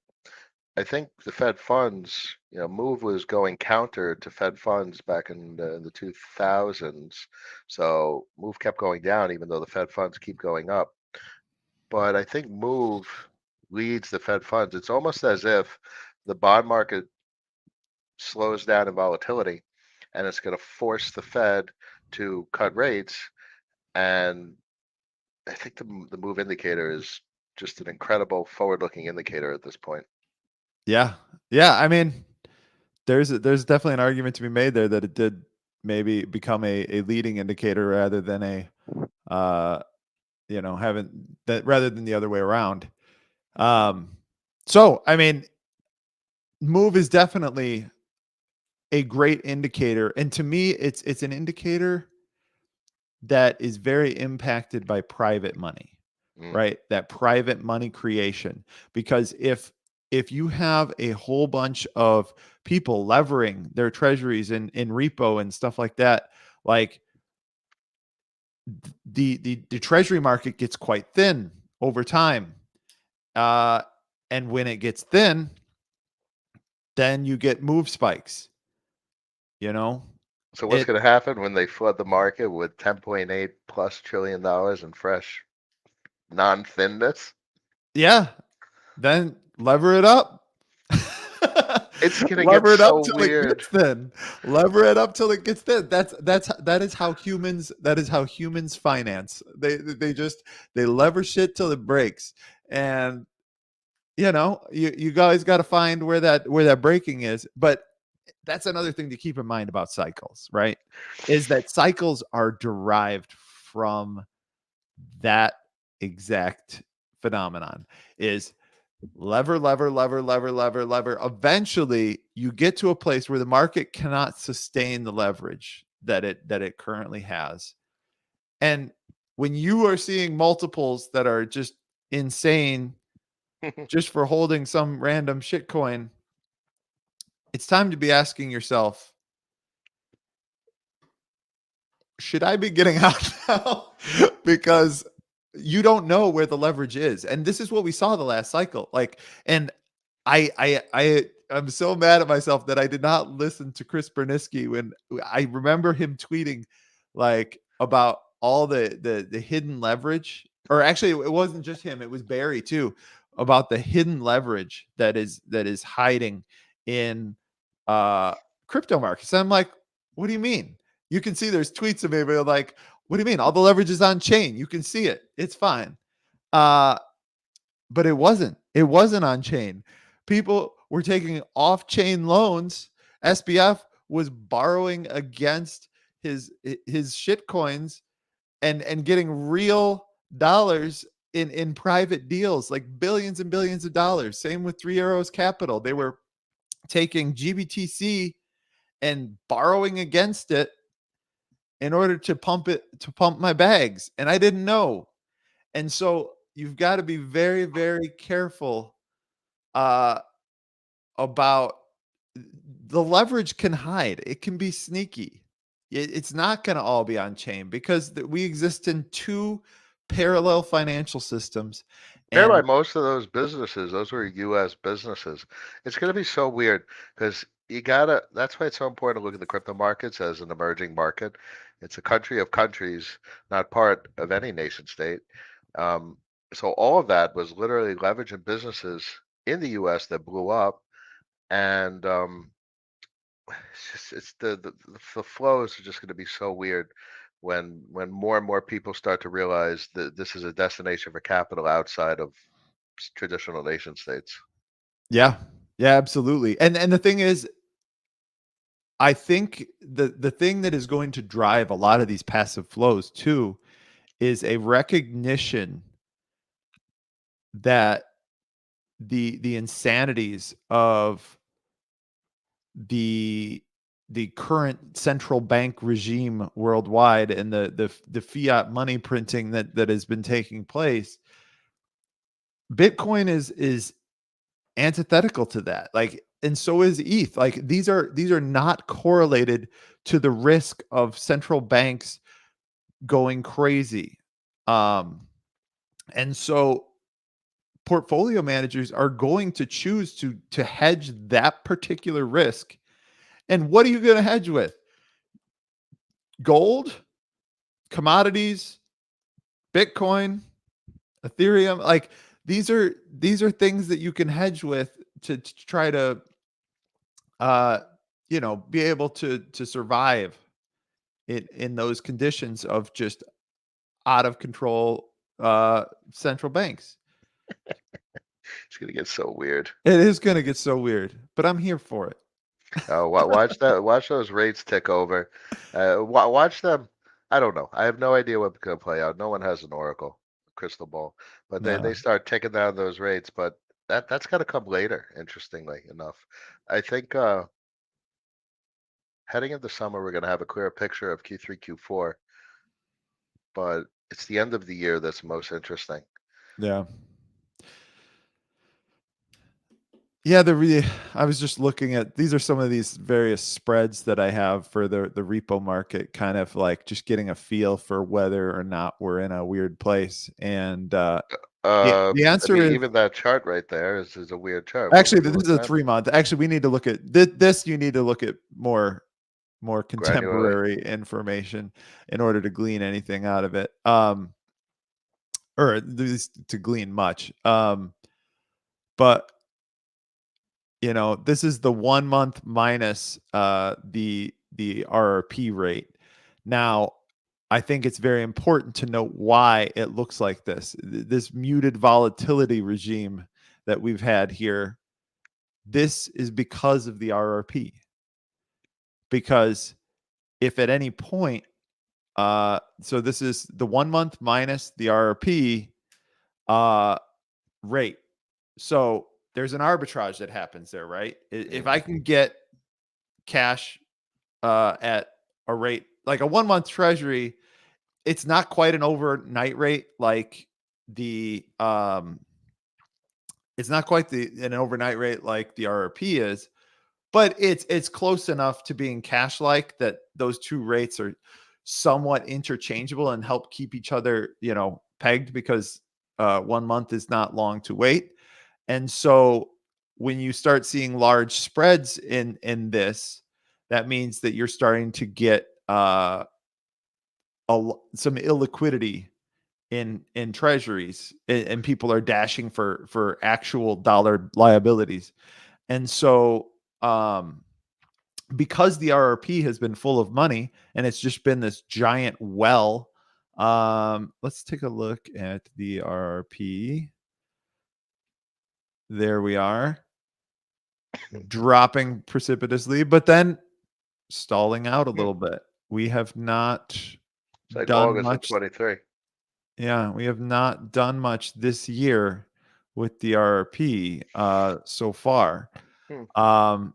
I think the Fed funds, move was going counter to Fed funds back in the 2000s. So move kept going down, even though the Fed funds keep going up. But I think move leads the Fed funds. It's almost as if the bond market slows down in volatility, and it's going to force the Fed to cut rates. And I think the move indicator is just an incredible forward-looking indicator at this point. yeah, yeah. I mean, there's definitely an argument to be made there that it did maybe become a leading indicator rather than uh, having that rather than the other way around. Um, so I mean, move is definitely a great indicator, and to me, it's an indicator that is very impacted by private money, Mm. right? That private money creation. Because if you have a whole bunch of people levering their treasuries in repo and stuff like that, like the treasury market gets quite thin over time. Uh, and when it gets thin, then you get move spikes, you know? So what's It going to happen when they flood the market with 10.8 plus trillion dollars in fresh non-thinness? Yeah, then lever it up. It's gonna get Lever it up so till it weird. gets thin. Lever it up till it gets thin. That is how humans finance. They lever shit till it breaks. And you guys got to find where that breaking is. But that's another thing to keep in mind about cycles, right? Is that cycles are derived from that exact phenomenon. Is lever, lever, lever, lever, lever, lever. Eventually, you get to a place where the market cannot sustain the leverage that it currently has. And when you are seeing multiples that are just insane just for holding some random shitcoin, it's time to be asking yourself, should I be getting out now? Because you don't know where the leverage is. And this is what we saw the last cycle. And I'm so mad at myself that I did not listen to Chris Berniski when I remember him tweeting about all the hidden leverage. Or actually, it wasn't just him, it was Barry too, about the hidden leverage that is hiding in uh crypto markets. And I'm like, what do you mean? You can see there's tweets of me like, what do you mean? All the leverage is on chain. You can see it. It's fine. Uh, but it wasn't. It wasn't on chain. People were taking off-chain loans. SBF was borrowing against his shit coins and getting real dollars in private deals, like billions and billions of dollars. Same with Three Arrows Capital. They were taking GBTC and borrowing against it in order to pump my bags, and I didn't know. And so you've got to be very, very careful uh about the leverage. Can hide, it can be sneaky. It's not going to all be on chain because we exist in two parallel financial systems. Bear in And mind, most of those businesses, those were U.S. businesses. It's going to be so weird because that's why it's so important to look at the crypto markets as an emerging market. It's a country of countries, not part of any nation state. Um, so all of that was literally leveraging businesses in the U.S. that blew up. And it's just, the flows are just going to be so weird when more and more people start to realize that this is a destination for capital outside of traditional nation states. yeah, yeah, absolutely. And the thing is, I think the thing that is going to drive a lot of these passive flows too is a recognition that the insanities of the the current central bank regime worldwide and the fiat money printing that has been taking place. Bitcoin is antithetical to that, and so is ETH. Like, these are not correlated to the risk of central banks going crazy. And so portfolio managers are going to choose to hedge that particular risk. And what are you going to hedge with? Gold, commodities, Bitcoin, Ethereum. Like, these are things that you can hedge with to try to uh be able to survive in those conditions of just out of control central banks. It's gonna get so weird. It is going to get so weird, but I'm here for it. Watch that. Watch those rates tick over. Watch them. I don't know. I have no idea what's gonna play out. No one has an oracle crystal ball, but they No. start ticking down those rates. But that's got to come later. Interestingly enough, I think heading into summer we're gonna have a clearer picture of Q3, Q4. But it's the end of the year that's most interesting. Yeah. Yeah, I was just looking at, these are some of these various spreads that I have for the repo market, kind of like just getting a feel for whether or not we're in a weird place. And the I answer mean, is, even that chart right there is a weird chart. What actually, are you this is looking a at? 3 month. Actually, we need to look at this. You need to look at more Granularly. contemporary information in order to glean anything out of it. Or at least to glean much. But this is the 1 month minus the RRP rate. Now, I think it's very important to note why it looks like this. This muted volatility regime that we've had here, this is because of the RRP. Because if at any point, so this is the 1 month minus the RRP rate. So there's an arbitrage that happens there, right? If I can get cash at a rate like a 1 month treasury, it's not quite an overnight rate like the it's not quite an overnight rate like the RRP is, but it's close enough to being cash like that those two rates are somewhat interchangeable and help keep each other, pegged because 1 month is not long to wait. And so when you start seeing large spreads in this, that means that you're starting to get some illiquidity in treasuries, and people are dashing for actual dollar liabilities. And so because the RRP has been full of money and it's just been this giant well, let's take a look at the RRP. There we are, dropping precipitously, but then stalling out a Hmm. little bit. We have not It's like done August of much. 23. Yeah, we have not done much this year with the RRP so far, Hmm. um,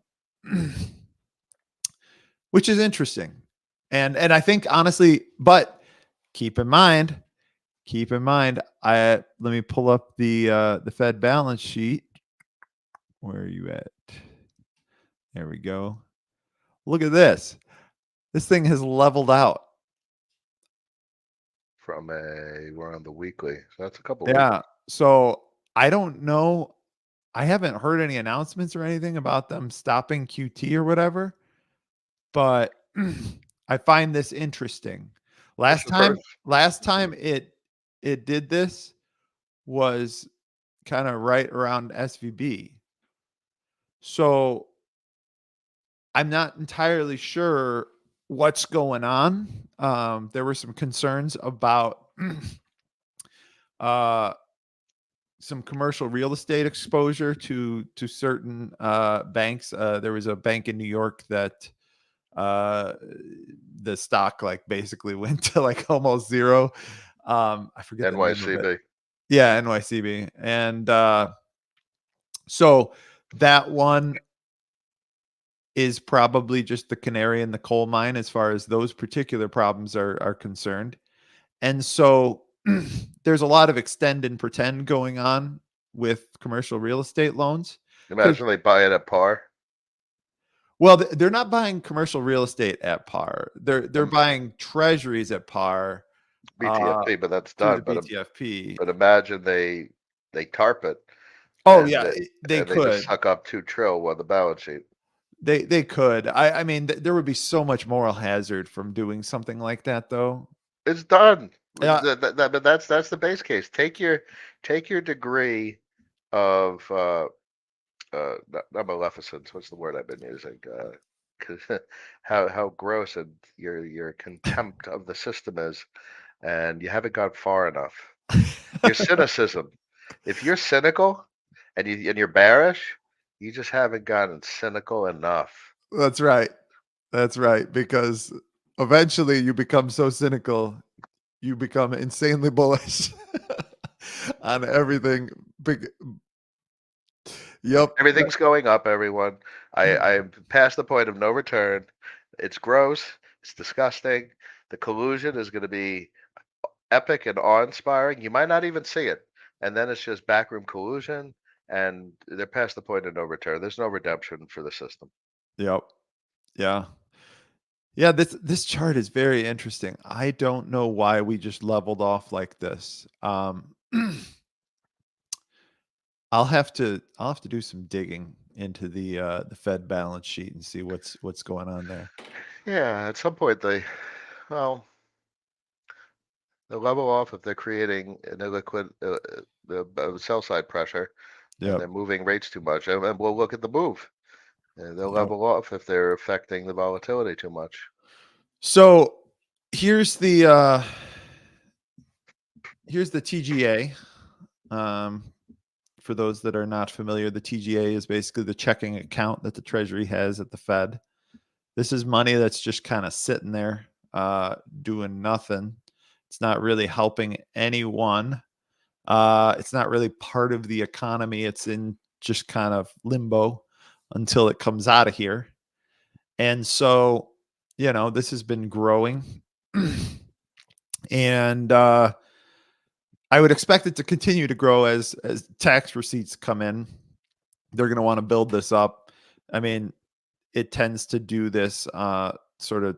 which is interesting. And I think honestly, but keep in mind, let me pull up the Fed balance sheet. Where are you at? There we go. Look at this. This thing has leveled out. We're on the weekly, so that's a couple of weeks. Yeah. So I don't know. I haven't heard any announcements or anything about them stopping QT or whatever, but I find this interesting. That's Last the time, first. last time it did this was kind of right around SVB. So I'm not entirely sure what's going on. There were some concerns about uh, some commercial real estate exposure to certain banks. There was a bank in New York that uh, the stock like basically went to like almost zero. I forget the name of it. NYCB. Yeah, NYCB, and so that one is probably just the canary in the coal mine as far as those particular problems are concerned. And so there's a lot of extend and pretend going on with commercial real estate loans because, Imagine they buy it at par. well, they're not buying commercial real estate at par. They're Um, buying treasuries at par uh, BTFP, but that's through the done. BTFP. But imagine they tarp it Oh and yeah, they, they and they just could. suck up 2 trill on the balance sheet. They could. I mean, there would be so much moral hazard from doing something like that, though. It's done. Yeah, But that's the base case. Take your degree of not maleficence. What's the word I've been using? 'Cause how gross and your contempt of the system is, and you haven't gone far enough. Your cynicism. If you're cynical and you're bearish, you just haven't gotten cynical enough. that's right. That's right. Because eventually you become so cynical, you become insanely bullish on everything. Big. Yep. Everything's going up, everyone. I'm past the point of no return. It's gross. It's disgusting. The collusion is going to be epic and awe-inspiring. You might not even see it. And then it's just backroom collusion, and they're past the point of no return. There's no redemption for the system. Yep. Yeah. Yeah. This chart is very interesting. I don't know why we just leveled off like this. I'll have to do some digging into the Fed balance sheet and see what's going on there. Yeah, at some point well, they'll level off if they're creating an illiquid, the sell side pressure. and Yep. they're moving rates too much. And we'll look at the move. And they'll Yep. level off if they're affecting the volatility too much. So here's the TGA. Um, for those that are not familiar, the TGA is basically the checking account that the Treasury has at the Fed. This is money that's just kind of sitting there, doing nothing. It's not really helping anyone. It's not really part of the economy. It's in just kind of limbo until it comes out of here. And so, this has been growing. And I would expect it to continue to grow as tax receipts come in. They're going to want to build this up. I mean, it tends to do this sort of,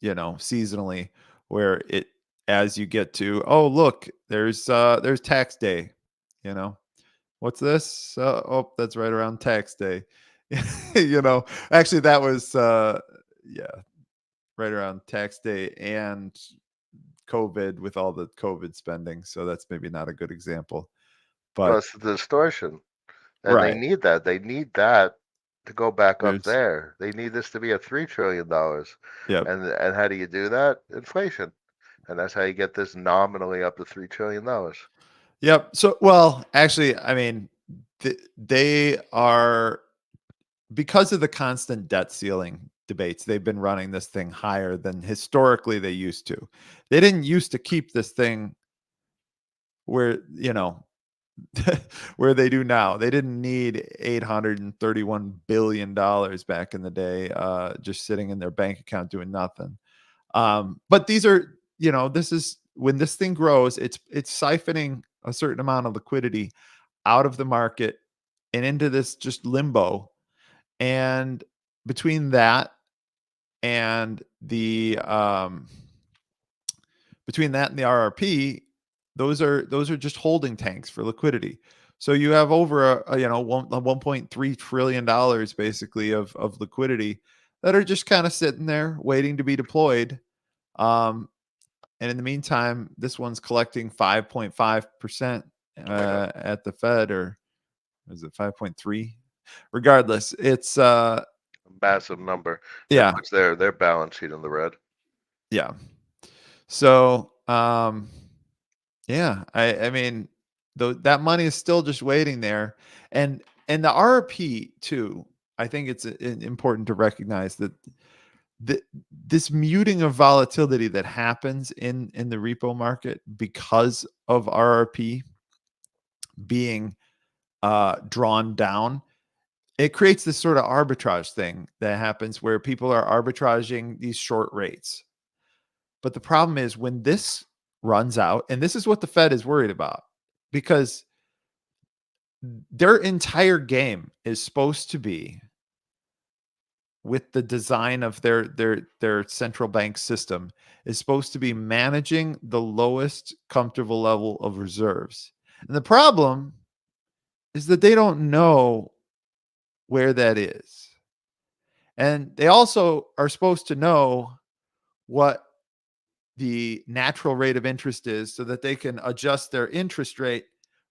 seasonally, where it as you get to, oh look, there's tax day, you know. What's this? Oh, that's right around tax day. Actually that was yeah, right around tax day and COVID with all the COVID spending. So that's maybe not a good example. Well, But it's the distortion. And they right. need that. They need that to go back up There's there. They need this to be a $3 trillion. Yep. And how do you do that? Inflation. And that's how you get this nominally up to $3 trillion. Yep. So, well, actually, I mean, they are, because of the constant debt ceiling debates, they've been running this thing higher than historically they used to. They didn't used to keep this thing where, where they do now. They didn't need $831 billion back in the day, just sitting in their bank account doing nothing. But these are, this is when this thing grows, it's siphoning a certain amount of liquidity out of the market and into this just limbo. And between that and the RRP, those are just holding tanks for liquidity. So you have over a 1.3 trillion dollars basically of liquidity that are just kind of sitting there waiting to be deployed. And in the meantime, this one's collecting 5.5% Oh my God. at the Fed, or is it 5.3? Regardless, it's A massive number that yeah, puts their balance sheet in the red. yeah. So yeah, I mean, that money is still just waiting there, and the RRP too. I think it's important to recognize that the, this muting of volatility that happens in the repo market because of RRP being drawn down, it creates this sort of arbitrage thing that happens where people are arbitraging these short rates. But the problem is when this runs out, and this is what the Fed is worried about, because their entire game is supposed to be, with the design of their central bank system, is supposed to be managing the lowest comfortable level of reserves. And the problem is that they don't know where that is. And they also are supposed to know what the natural rate of interest is so that they can adjust their interest rate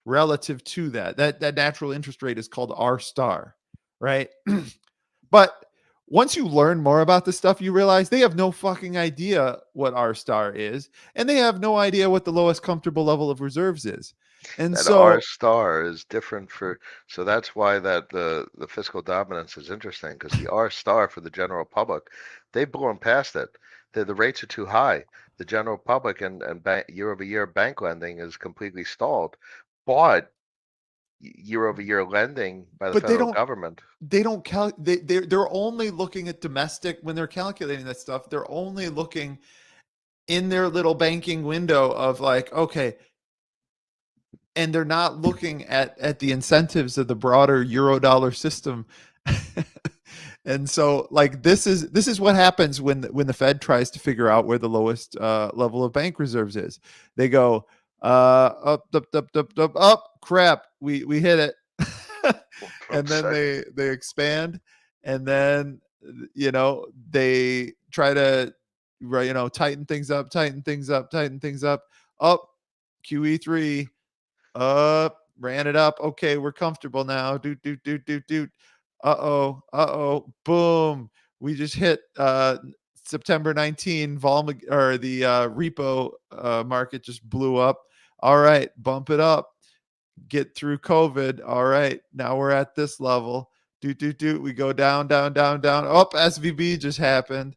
relative to that. That natural interest rate is called R star, right? But once you learn more about this stuff, you realize they have no fucking idea what R star is, and they have no idea what the lowest comfortable level of reserves is. And That R so, star is different for, so that's why that the fiscal dominance is interesting, because the R star for the general public, they've blown past it. The rates are too high. The general public and year over year bank lending is completely stalled. But year over year lending by the but federal government, they don't they're only looking at domestic when they're calculating that stuff. They're only looking in their little banking window of like, okay, and they're not looking at the incentives of the broader Eurodollar system. And so, like, this is what happens when the Fed tries to figure out where the lowest level of bank reserves is. They go up, crap, we hit it. And then sick. they expand, and then they try to tighten things up, tighten things up, tighten things up. Up, QE3, up, ran it up. Okay, we're comfortable now. Do. Uh-oh. Boom. We just hit September 19, or the repo market just blew up. All right, bump it up. Get through COVID. All right, now we're at this level. Do. We go down, down, down, down. Oh, SVB just happened.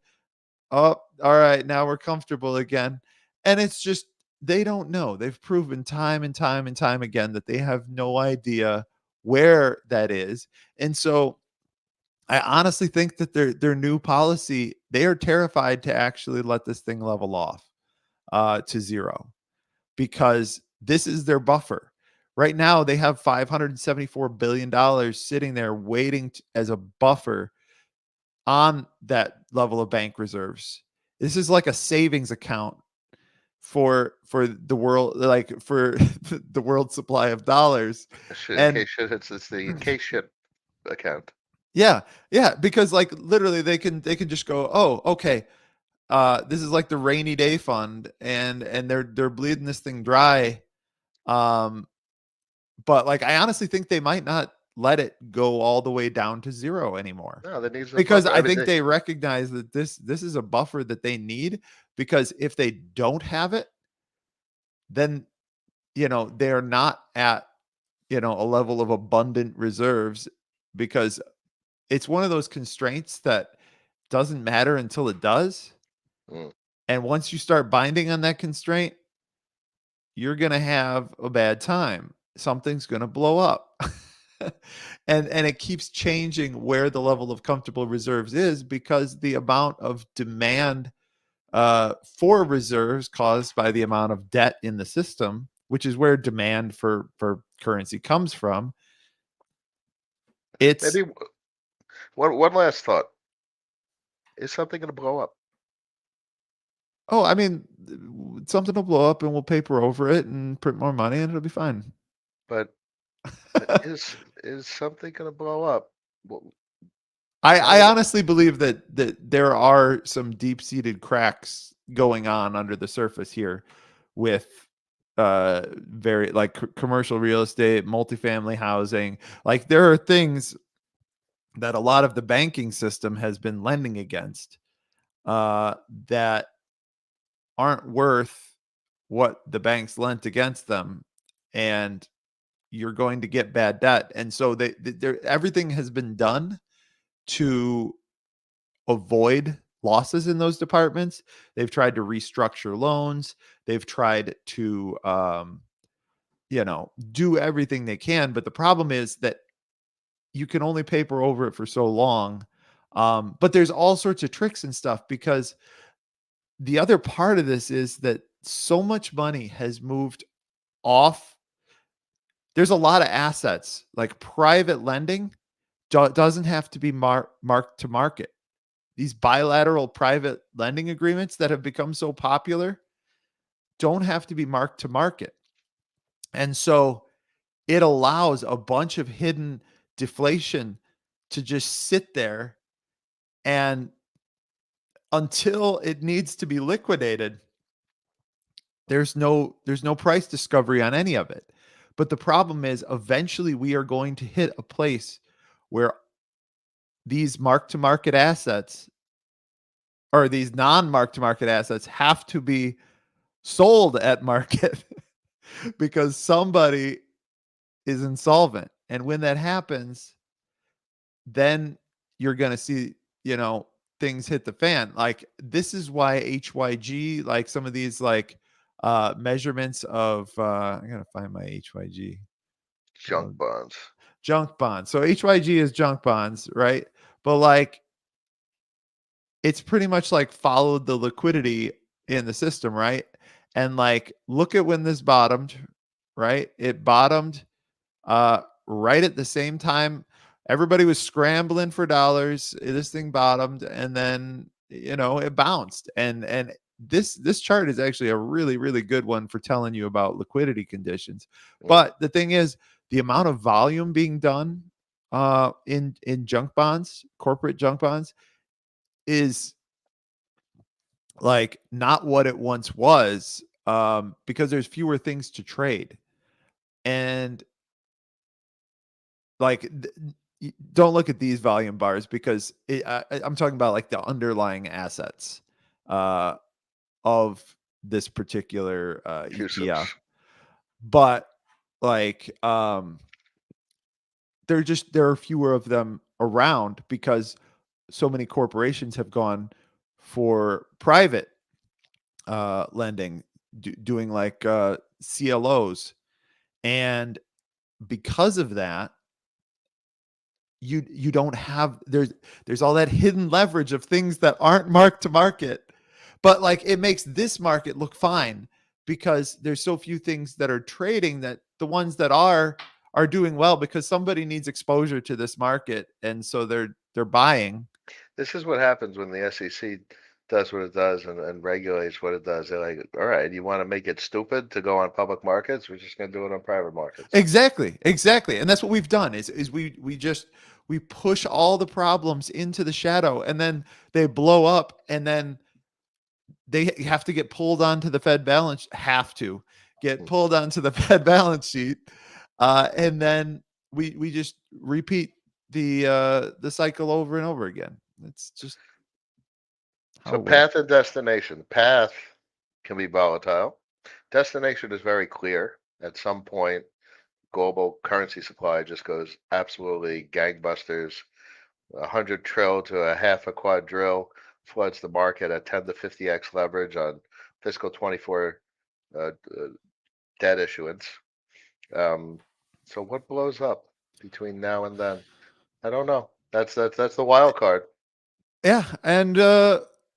Oh, all right, now we're comfortable again. And it's just they don't know. They've proven time and time and time again that they have no idea where that is. And so I honestly think that their new policy, they are terrified to actually let this thing level off to zero, because this is their buffer. Right now, they have $574 billion sitting there waiting as a buffer on that level of bank reserves. This is like a savings account for the world, like for the world supply of dollars. In And case shit, it's the in case shit account. yeah, yeah, because like literally they can just go, oh, okay, this is like the rainy day fund, and they're bleeding this thing dry. Um, but like I honestly think they might not let it go all the way down to zero anymore, No, that needs a because buffer. I I mean, think they recognize that this is a buffer that they need, because if they don't have it, then they're not at a level of abundant reserves, because it's one of those constraints that doesn't matter until it does. mm, And once you start binding on that constraint, you're going to have a bad time. Something's going to blow up. And it keeps changing where the level of comfortable reserves is, because the amount of demand for reserves caused by the amount of debt in the system, which is where demand for currency comes from. It's maybe one last thought. Is something going to blow up? Oh, I mean, something will blow up and we'll paper over it and print more money and it'll be fine. But is something going to blow up? Well, I tell me. honestly believe that there are some deep-seated cracks going on under the surface here with very like commercial real estate, multifamily housing. Like there are things that a lot of the banking system has been lending against that aren't worth what the banks lent against them, and you're going to get bad debt. And so everything has been done to avoid losses in those departments. They've tried to restructure loans. They've tried to do everything they can, but the problem is that you can only paper over it for so long. But there's all sorts of tricks and stuff, because the other part of this is that so much money has moved off. There's a lot of assets, like private lending doesn't have to be marked to market. These bilateral private lending agreements that have become so popular don't have to be marked to market. And so it allows a bunch of hidden deflation to just sit there, and until it needs to be liquidated, there's no price discovery on any of it. But the problem is eventually we are going to hit a place where these mark to market assets, or these non mark to market assets, have to be sold at market because somebody is insolvent. And when that happens, then you're going to see, things hit the fan. Like this is why HYG, like some of these like measurements of I got to find my HYG Junk bonds. junk bonds. So HYG is junk bonds, right? But like it's pretty much like followed the liquidity in the system, right? And like look at when this bottomed, right? It bottomed right at the same time everybody was scrambling for dollars. This thing bottomed, and then it bounced. And this chart is actually a really really good one for telling you about liquidity conditions. Mm. But the thing is, the amount of volume being done in junk bonds, corporate junk bonds, is like not what it once was, because there's fewer things to trade. And like don't look at these volume bars because I'm talking about like the underlying assets uh, of this particular ETF. CUSIPs. But like there are fewer of them around because so many corporations have gone for private lending, doing like CLOs, and because of that, you don't have there's all that hidden leverage of things that aren't marked to market, but like it makes this market look fine because there's so few things that are trading that the ones that are doing well because somebody needs exposure to this market, and so they're buying. This is what happens when the SEC does what it does and regulates what it does. They're like, all right, you want to make it stupid to go on public markets? We're just going to do it on private markets. Exactly, and that's what we've done is we push all the problems into the shadow, and then they blow up, and then they have to get pulled onto the Fed balance have to get Hmm. pulled onto the Fed balance sheet, and then we just repeat the cycle over and over again. It's just how So it works. path and destination. Path can be volatile. Destination is very clear. At some point, global currency supply just goes absolutely gangbusters. 100 trill to a half a quadrille floods the market at 10 to 50x leverage on fiscal 24 uh, uh, debt issuance. Um, so what blows up between now and then? I don't know. That's the wild card. Yeah, and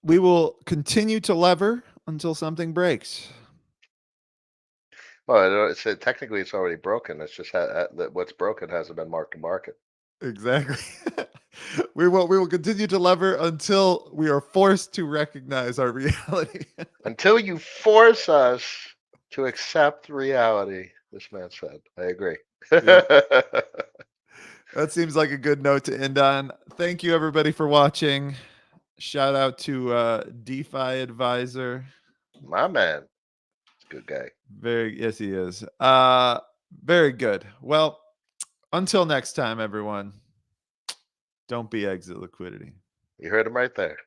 we will continue to lever until something breaks. Well, technically it's already broken. It's just that what's broken hasn't been marked to market. Exactly. We will continue to lever until we are forced to recognize our reality. Until you force us to accept reality, this man said. I agree. Yep. That seems like a good note to end on. Thank you everybody for watching. Shout out to DeFi Advisor. My man, it's a good guy. Very yes, he is. Very good. Well, until next time, everyone. Don't be exit liquidity. You heard him right there.